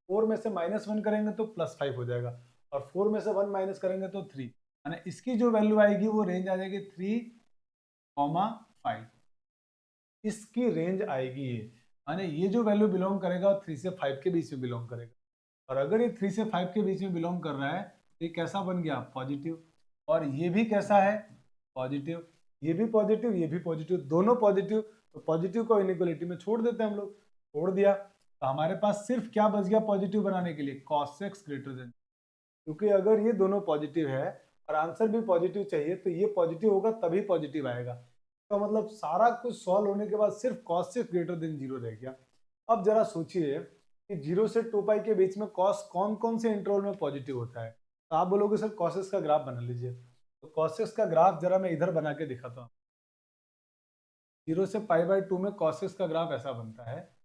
4 में से -1 करेंगे तो +5 हो जाएगा, और 4 में से 1 माइनस करेंगे तो 3, यानी इसकी जो वैल्यू आएगी वो रेंज आ जाएगी 3,5, इसकी रेंज आएगी ये, यानी ये जो वैल्यू बिलोंग करेगा वो 3 से 5 के बीच में बिलोंग करेगा। और अगर ये 3 से 5 के बीच में बिलोंग कर रहा है तो ये कैसा बन गया, पॉजिटिव, और ये भी कैसा है, पॉजिटिव, ये भी पॉजिटिव, ये भी पॉजिटिव, दोनों पॉजिटिव, तो पॉजिटिव को इनइक्वालिटी में छोड़ देते हैं हम लोग, छोड़ दिया, तो हमारे पास सिर्फ क्या बच गया पॉजिटिव बनाने के लिए, cos x ग्रेटर देन, क्योंकि अगर ये दोनों पॉजिटिव है और आंसर भी पॉजिटिव चाहिए तो ये पॉजिटिव होगा तभी पॉजिटिव आएगा, तो मतलब सारा कुछ सॉल्व होने के बाद सिर्फ cos x ग्रेटर देन 0 रह गया। अब जरा सोचिए कि 0 से 2 पाई के बीच में cos कौन कौन से इंटरवल में पॉजिटिव होता है, तो आप बोलोगे सर cos x का ग्राफ बना लीजिए, तो cos x का ग्राफ जरा मैं इधर बना के दिखाता हूँ। 0 से π/2 में cos x का ग्राफ ऐसा बनता है,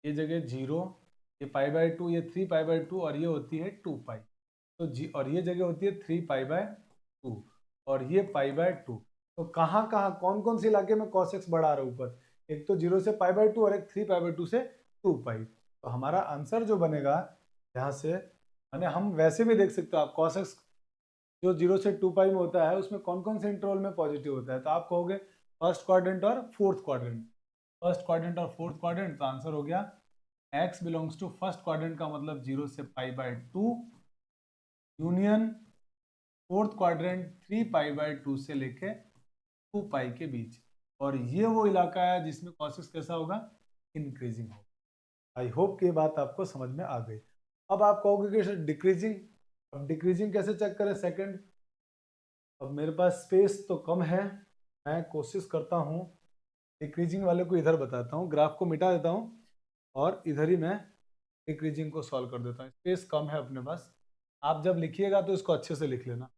ये जगह 0, ये π/2, ये 3π/2, और ये होती है 2 पाई, तो और ये जगह होती है 3π/2, और ये π/2, तो कहाँ कहाँ कौन कौन से इलाके में cos x बढ़ा रहा है ऊपर, एक तो 0 से π/2 और एक 3π/2 से 2 पाई, तो हमारा आंसर जो बनेगा यहाँ से, माने हम वैसे भी देख सकते हो आप, cos x जो 0 से 2 पाई में होता है उसमें कौन कौन से इंटरवल में पॉजिटिव होता है, तो आप कहोगे फर्स्ट क्वाड्रेंट और फोर्थ क्वाड्रेंट, फर्स्ट क्वाड्रेंट और फोर्थ क्वाड्रेंट, तो आंसर हो गया x belongs to first quadrant का मतलब 0 से π/2 यूनियन फोर्थ क्वाड्रेंट 3π/2 से लेके 2 पाई के बीच, और ये वो इलाका है जिसमें cos x कैसा होगा, इंक्रीजिंग होगा। आई होप कि ये बात आपको समझ में आ गई। अब आप कहोगे कि सर डिक्रीजिंग, अब डिक्रीजिंग कैसे चेक करें, सेकंड, अब मेरे पास स्पेस तो कम है, मैं कोशिश करता हूँ डिक्रीजिंग वाले को इधर बताता हूँ, ग्राफ को मिटा देता हूँ और इधर ही मैं डिक्रीजिंग को सॉल्व कर देता हूँ, स्पेस कम है अपने पास, आप जब लिखिएगा तो इसको अच्छे से लिख लेना।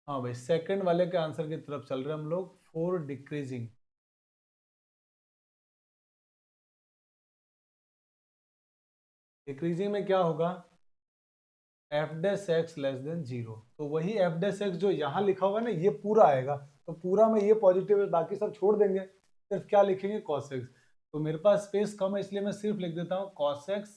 हाँ भाई, सेकंड वाले के आंसर की तरफ चल रहे हैं हम लोग, फॉर डिक्रीजिंग, डिक्रीजिंग में क्या होगा, F dash x less than 0, तो वही एफ डैश एक्स जो यहाँ लिखा होगा ना ये पूरा आएगा, तो पूरा में ये पॉजिटिव है, बाकी सब छोड़ देंगे, सिर्फ क्या लिखेंगे cos x। तो मेरे पास स्पेस कम है इसलिए मैं सिर्फ लिख देता हूँ cos x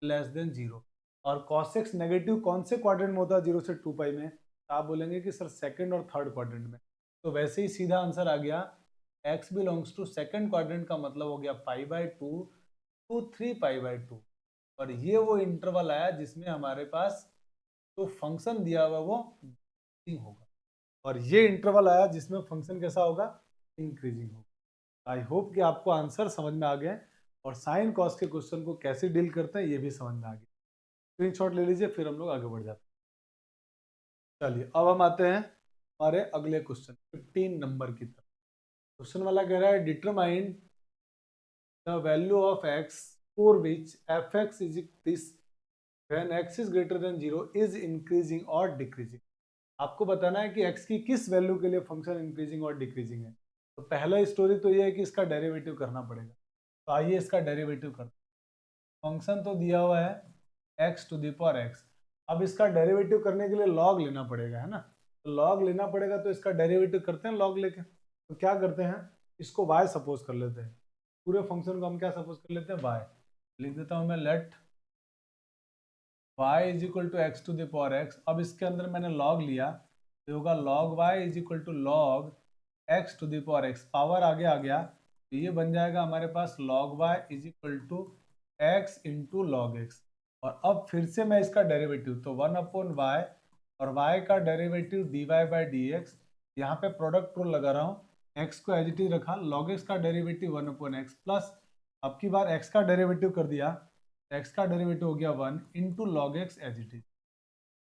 लेस देन 0। और cos x नेगेटिव कौन से क्वाड्रेंट में होता है 0 से 2 पाई में? तो आप बोलेंगे कि सर सेकंड और थर्ड क्वाड्रेंट में। तो वैसे ही सीधा आंसर आ गया, x belongs to second quadrant का मतलब हो गया π/2 टू 3π/2। और ये वो इंटरवल आया जिसमें हमारे पास जो फंक्शन दिया हुआ वो डिक्रीजिंग होगा, और ये इंटरवल आया जिसमें फंक्शन कैसा होगा, इंक्रीजिंग होगा। आई होप कि आपको आंसर समझ में आ गया और साइन कॉस के क्वेश्चन को कैसे डील करते हैं ये भी समझ में आ गया। स्क्रीनशॉट ले लीजिए, फिर हम लोग आगे बढ़ जाते हैं। चलिए अब हम आते हैं हमारे अगले क्वेश्चन 15 नंबर की तरफ। क्वेश्चन वाला कह रहा है determine the value of x for which fx is this when x is greater than 0 is increasing और डिक्रीजिंग। आपको बताना है कि x की किस वैल्यू के लिए फंक्शन इंक्रीजिंग और डिक्रीजिंग है। तो पहला स्टोरी तो ये है कि इसका डेरिवेटिव करना पड़ेगा। तो आइए इसका डेरिवेटिव करते हैं। फंक्शन तो दिया हुआ है x to the power x। अब इसका डेरिवेटिव करने के लिए लॉग लेना पड़ेगा, है ना। तो लॉग लेना पड़ेगा, तो इसका डेरिवेटिव करते हैं लॉग लेके। तो क्या करते हैं, इसको y सपोज कर लेते हैं, पूरे फंक्शन को हम क्या सपोज कर लेते हैं, y। लिख देता हूं मैं let y is equal to x to the power x। अब इसके अंदर मैंने लॉग लिया तो होगा log y is equal to log x to the power x। Power आगे आ गया तो ये बन जाएगा हमारे पास log y is equal to x into log x। और अब फिर से मैं इसका डेरिवेटिव, तो 1/y और y का डेरिवेटिव dy/dx। यहाँ पे प्रोडक्ट रूल लगा रहा हूँ, x को एज इट इज रखा, log x का डेरिवेटिव 1/x प्लस अब की बार x का डेरिवेटिव कर दिया, x का डेरिवेटिव हो गया 1 into log x as it is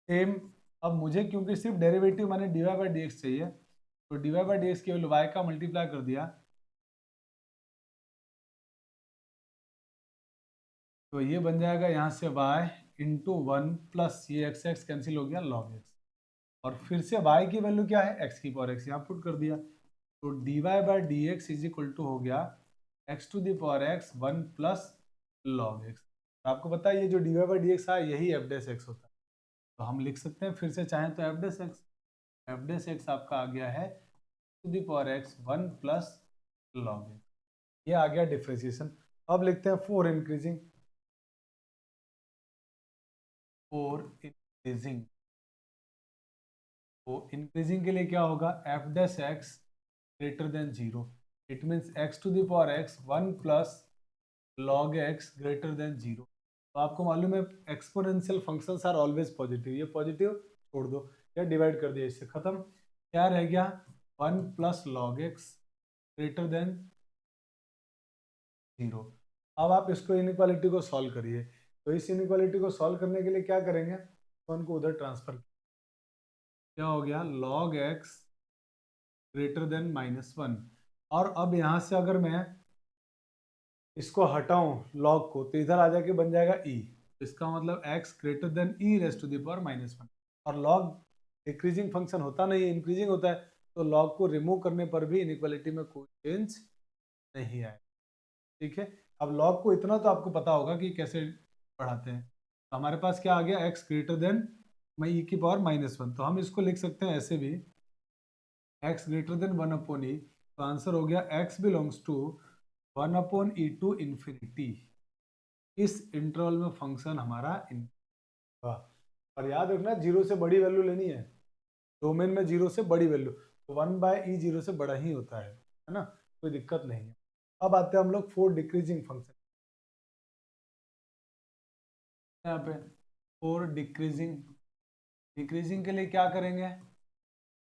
same. अब मुझे क्योंकि सिर्फ डेरिवेटिव माने dy/dx चाहिए, तो dy/dx केवल y का मल्टीप्लाई कर दिया, तो ये बन जाएगा यहाँ से y इंटू 1 प्लस ये x कैंसिल हो गया log x। और फिर से y की वैल्यू क्या है, x की पावर x, यहाँ पुट कर दिया, तो dy/dx इज इक्वल टू हो गया x to the power x 1 plus log x। आपको पता है ये जो dy/dx है यही f डैश x होता है, तो हम लिख सकते हैं फिर से चाहें तो f डैश x आपका आ गया है to the power x 1 plus log x। ये आ गया डिफरेंशिएशन। अब लिखते हैं फॉर इंक्रीजिंग, तो इंक्रीजिंग के लिए क्या होगा, f dash x greater than 0। It means x to the power x 1 plus log x greater than 0। तो आपको मालूम है exponential functions are always positive, ये पॉजिटिव छोड़ दो या डिवाइड कर दिया, इससे खत्म। क्या रह गया 1 plus log x greater than 0। अब आप इसको इनइक्वालिटी को सॉल्व करिए, तो इस इनइक्वालिटी को सॉल्व करने के लिए क्या करेंगे, 1 को उधर ट्रांसफर, क्या हो गया log x ग्रेटर देन -1। और अब यहाँ से अगर मैं इसको हटाऊं लॉग को, तो इधर आ जाके बन जाएगा e। इसका मतलब x greater than e raise to the power -1। और लॉग डिक्रीजिंग फंक्शन होता नहीं है, इंक्रीजिंग होता है, तो लॉग को रिमूव करने पर भी इनइक्वालिटी में कोई चेंज नहीं आए। ठीक है, अब लॉग को इतना तो आपको पता होगा कि कैसे बढ़ाते हैं। तो हमारे पास क्या आ गया, x ग्रेटर देन e की पावर -1। तो हम इसको लिख सकते हैं ऐसे भी, x ग्रेटर देन 1/e। तो आंसर हो गया x belongs to 1/e to infinity. इस इंटरवल में फंक्शन हमारा और याद रखना 0 से बड़ी वैल्यू लेनी है, डोमेन में 0 से बड़ी वैल्यू, तो 1/e 0 से बड़ा ही होता है ना, कोई दिक्कत नहीं है। अब आते हैं हम लोग फॉर डिक्रीजिंग फंक्शन, यहाँ पे फॉर डिक्रीजिंग के लिए क्या करेंगे,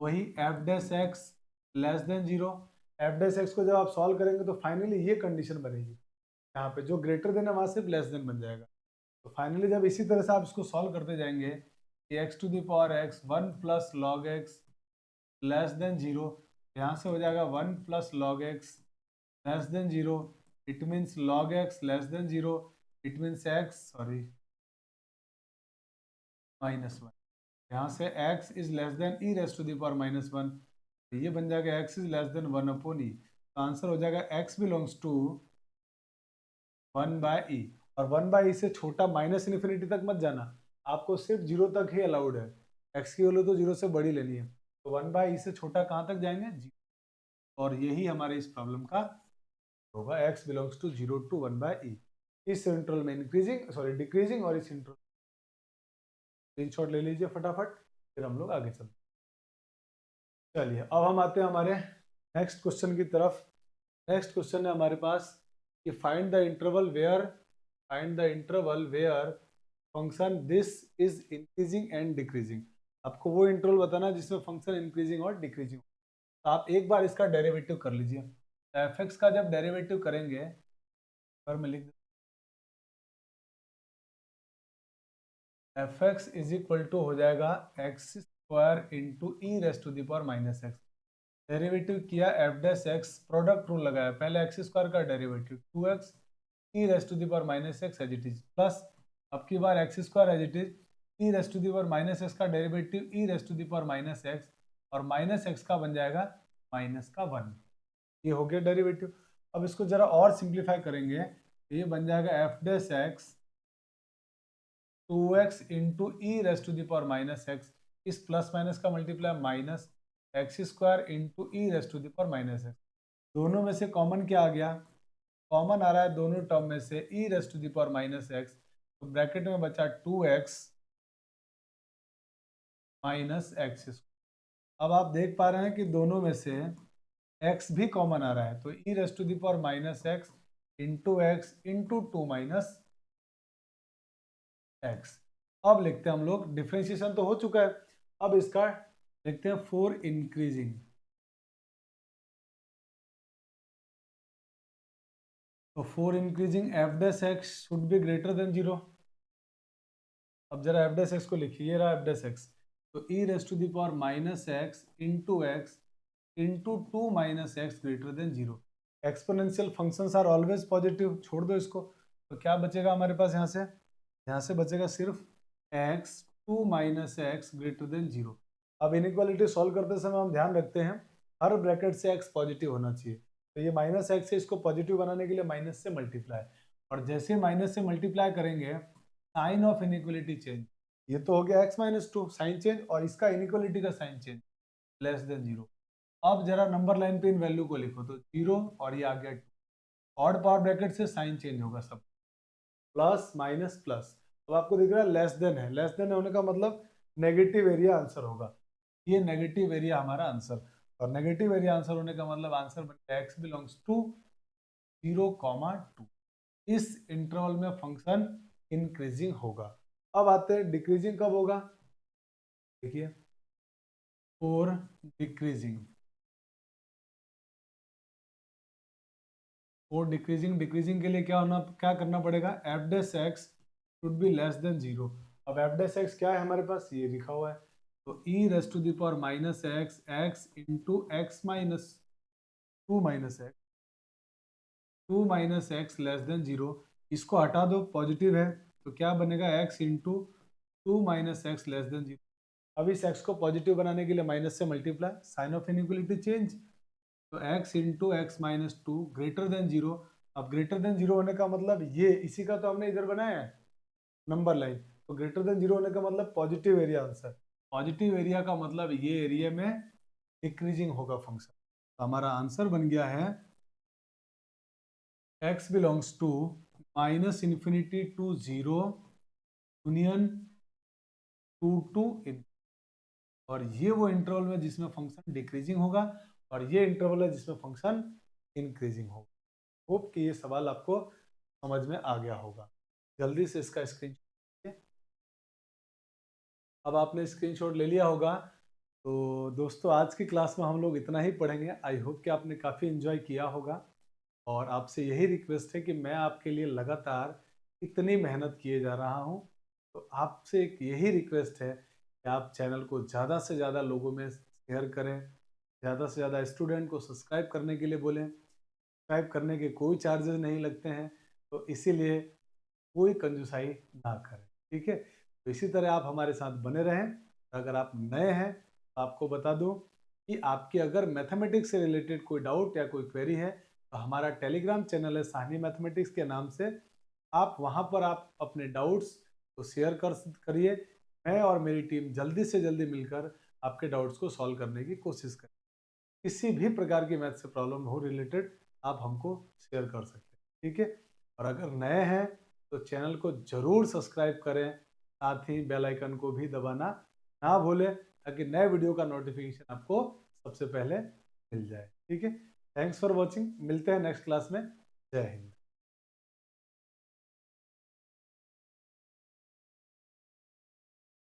वही f dash x less than 0। f dash x को जब आप सॉल्व करेंगे तो फाइनली ये कंडीशन बनेगी, यहाँ पे जो ग्रेटर देन है वहाँ सिर्फ लेस देन बन जाएगा। तो फाइनली जब इसी तरह से आप इसको सॉल्व करते जाएंगे कि x to the power x 1 plus log x less than 0, यहाँ से हो जाएगा 1 plus log x less than 0। It means log x less than 0, it means x -1। यहाँ से x is less than e raise to the power -1, तो ये बन जाएगा x is less then 1/e। तो आंसर हो जाएगा x बिलोंग्स टू 1/e। और 1/e से छोटा -इन्फिनिटी तक मत जाना, आपको सिर्फ 0 तक ही अलाउड है, x की वैल्यू तो 0 से बड़ी लेनी है। तो 1/e से छोटा कहाँ तक जाएंगे, 0। और यही हमारे इस प्रॉब्लम का होगा, x belongs to 0 to 1 by e। इस इंटरवल में डिक्रीजिंग और इस इंटरवल स्क्रीनशॉट ले लीजिए फटाफट, फिर हम लोग आगे चलते हैं। चलिए अब हम आते हैं हमारे नेक्स्ट क्वेश्चन की तरफ। नेक्स्ट क्वेश्चन है हमारे पास कि find the interval where function this is increasing and decreasing. आपको वो इंटरवल बताना है जिसमें फंक्शन इंक्रीजिंग और डिक्रीजिंग। तो आप एक बार इसका डेरिवेटिव कर लीजिए। एफ एक्स का जब डेरिवेटिव करेंगे, पर मैं लिख f x is equal to हो जाएगा x square into e raise to the power minus x. Derivative किया f dash x, product rule लगाया, पहले एक्स स्क्वायर का derivative 2x e raise to the power minus x as it is, plus अब की बार x square as it is, e raise to the power minus x का derivative e raise to the power minus x, और minus x का बन जाएगा minus का 1। ये हो गया डेरिवेटिव। अब इसको जरा और सिंप्लीफाई करेंगे, ये बन जाएगा f dash x 2x into e raise to the power minus x, इस प्लस माइनस का multiply minus x square into e raise to the power minus x. दोनों में से कॉमन क्या आ गया? कॉमन आ रहा है दोनों टर्म में से e raise to the power minus x, तो ब्रैकेट में बचा 2x माइनस एक्स। अब आप देख पा रहे हैं कि दोनों में से x भी कॉमन आ रहा है, तो e raise to the power minus x into x into 2 minus x. अब लिखते हैं हम लोग, डिफ्रेंशिएशन तो हो चुका है, अब इसका लिखते हैं फॉर इंक्रीजिंग। तो for increasing F dash x should be greater than 0। अब जरा एफ डैश एक्स को लिखिए, ये रहा एफ डैश एक्स, तो e raise to the power minus x into 2 minus x greater than 0। Exponential functions are always positive, छोड़ दो इसको, तो क्या बचेगा हमारे पास यहाँ से बचेगा सिर्फ x 2 minus x greater than 0। अब इनइक्वालिटी सॉल्व करते समय हम ध्यान रखते हैं हर ब्रैकेट से x पॉजिटिव होना चाहिए, तो ये माइनस एक्स से इसको पॉजिटिव बनाने के लिए माइनस से मल्टीप्लाई, और जैसे माइनस से मल्टीप्लाई करेंगे साइन ऑफ इनइक्वालिटी चेंज, ये तो हो गया x माइनस 2 साइन चेंज, और इसका इनइक्वालिटी का साइन चेंज लेस देन 0। अब जरा नंबर लाइन पे इन वैल्यू को लिखो, तो 0 और ये आ गया 2, ऑड पावर ब्रैकेट से साइन चेंज होगा सब, प्लस माइनस प्लस। अब आपको दिख रहा है लेस देन होने का मतलब नेगेटिव एरिया आंसर होगा, ये नेगेटिव एरिया हमारा आंसर, और नेगेटिव एरिया आंसर होने का मतलब आंसर बनेगा x बिलोंग्स टू 0,2। इस इंटरवल में फंक्शन इंक्रीजिंग होगा। अब आते हैं डिक्रीजिंग कब होगा, देखिए फॉर डिक्रीजिंग के लिए क्या करना पड़ेगा, F dash x should be less than 0। अब एफ डैश एक्स क्या है हमारे पास, ये लिखा हुआ है, तो e raise to the power minus x into x minus 2 minus x less than 0। इसको हटा दो, पॉजिटिव है, तो क्या बनेगा x into 2 minus x less than 0। अब इस x को पॉजिटिव बनाने के लिए माइनस से multiply, sign of inequality change, तो x into x minus 2 greater than 0। अब ग्रेटर देन 0 होने का मतलब ये इसी का तो हमने इधर बनाया है नंबर लाइन, तो ग्रेटर देन 0 होने का मतलब positive area answer, positive area का मतलब ये एरिया में डिक्रीजिंग होगा फंक्शन। तो हमारा आंसर बन गया है x belongs to minus infinity to 0 union 2 to in, और ये वो इंटरवल में जिसमें फंक्शन डिक्रीजिंग होगा, और ये इंटरवल है जिसमें फंक्शन इंक्रीजिंग होगा। होप कि ये सवाल आपको समझ में आ गया होगा। जल्दी से इसका स्क्रीनशॉट, अब आपने स्क्रीनशॉट ले लिया होगा। तो दोस्तों आज की क्लास में हम लोग इतना ही पढ़ेंगे। आई होप कि आपने काफ़ी एंजॉय किया होगा, और आपसे यही रिक्वेस्ट है कि मैं आपके लिए लगातार इतनी मेहनत किए जा रहा हूँ, तो आपसे एक यही रिक्वेस्ट है कि आप चैनल को ज़्यादा से ज़्यादा लोगों में शेयर करें, ज़्यादा से ज़्यादा स्टूडेंट को सब्सक्राइब करने के लिए बोलें। सब्सक्राइब करने के कोई चार्जेस नहीं लगते हैं, तो इसीलिए कोई कंजूसाई ना करें, ठीक है। तो इसी तरह आप हमारे साथ बने रहें। अगर आप नए हैं तो आपको बता दूं कि आपकी अगर मैथमेटिक्स से रिलेटेड कोई डाउट या कोई क्वेरी है, तो हमारा टेलीग्राम चैनल है साहनी मैथमेटिक्स के नाम से, आप वहां पर आप अपने डाउट्स को शेयर करिए। मैं और मेरी टीम जल्दी से जल्दी मिलकर आपके डाउट्स को सॉल्व करने की कोशिश करें। किसी भी प्रकार की मैथ से प्रॉब्लम हो रिलेटेड आप हमको शेयर कर सकते हैं, ठीक है। और अगर नए हैं तो चैनल को जरूर सब्सक्राइब करें, साथ ही बेल आइकन को भी दबाना ना भूलें, ताकि नए वीडियो का नोटिफिकेशन आपको सबसे पहले मिल जाए, ठीक है। थैंक्स फॉर वॉचिंग, मिलते हैं नेक्स्ट क्लास में। जय हिंद।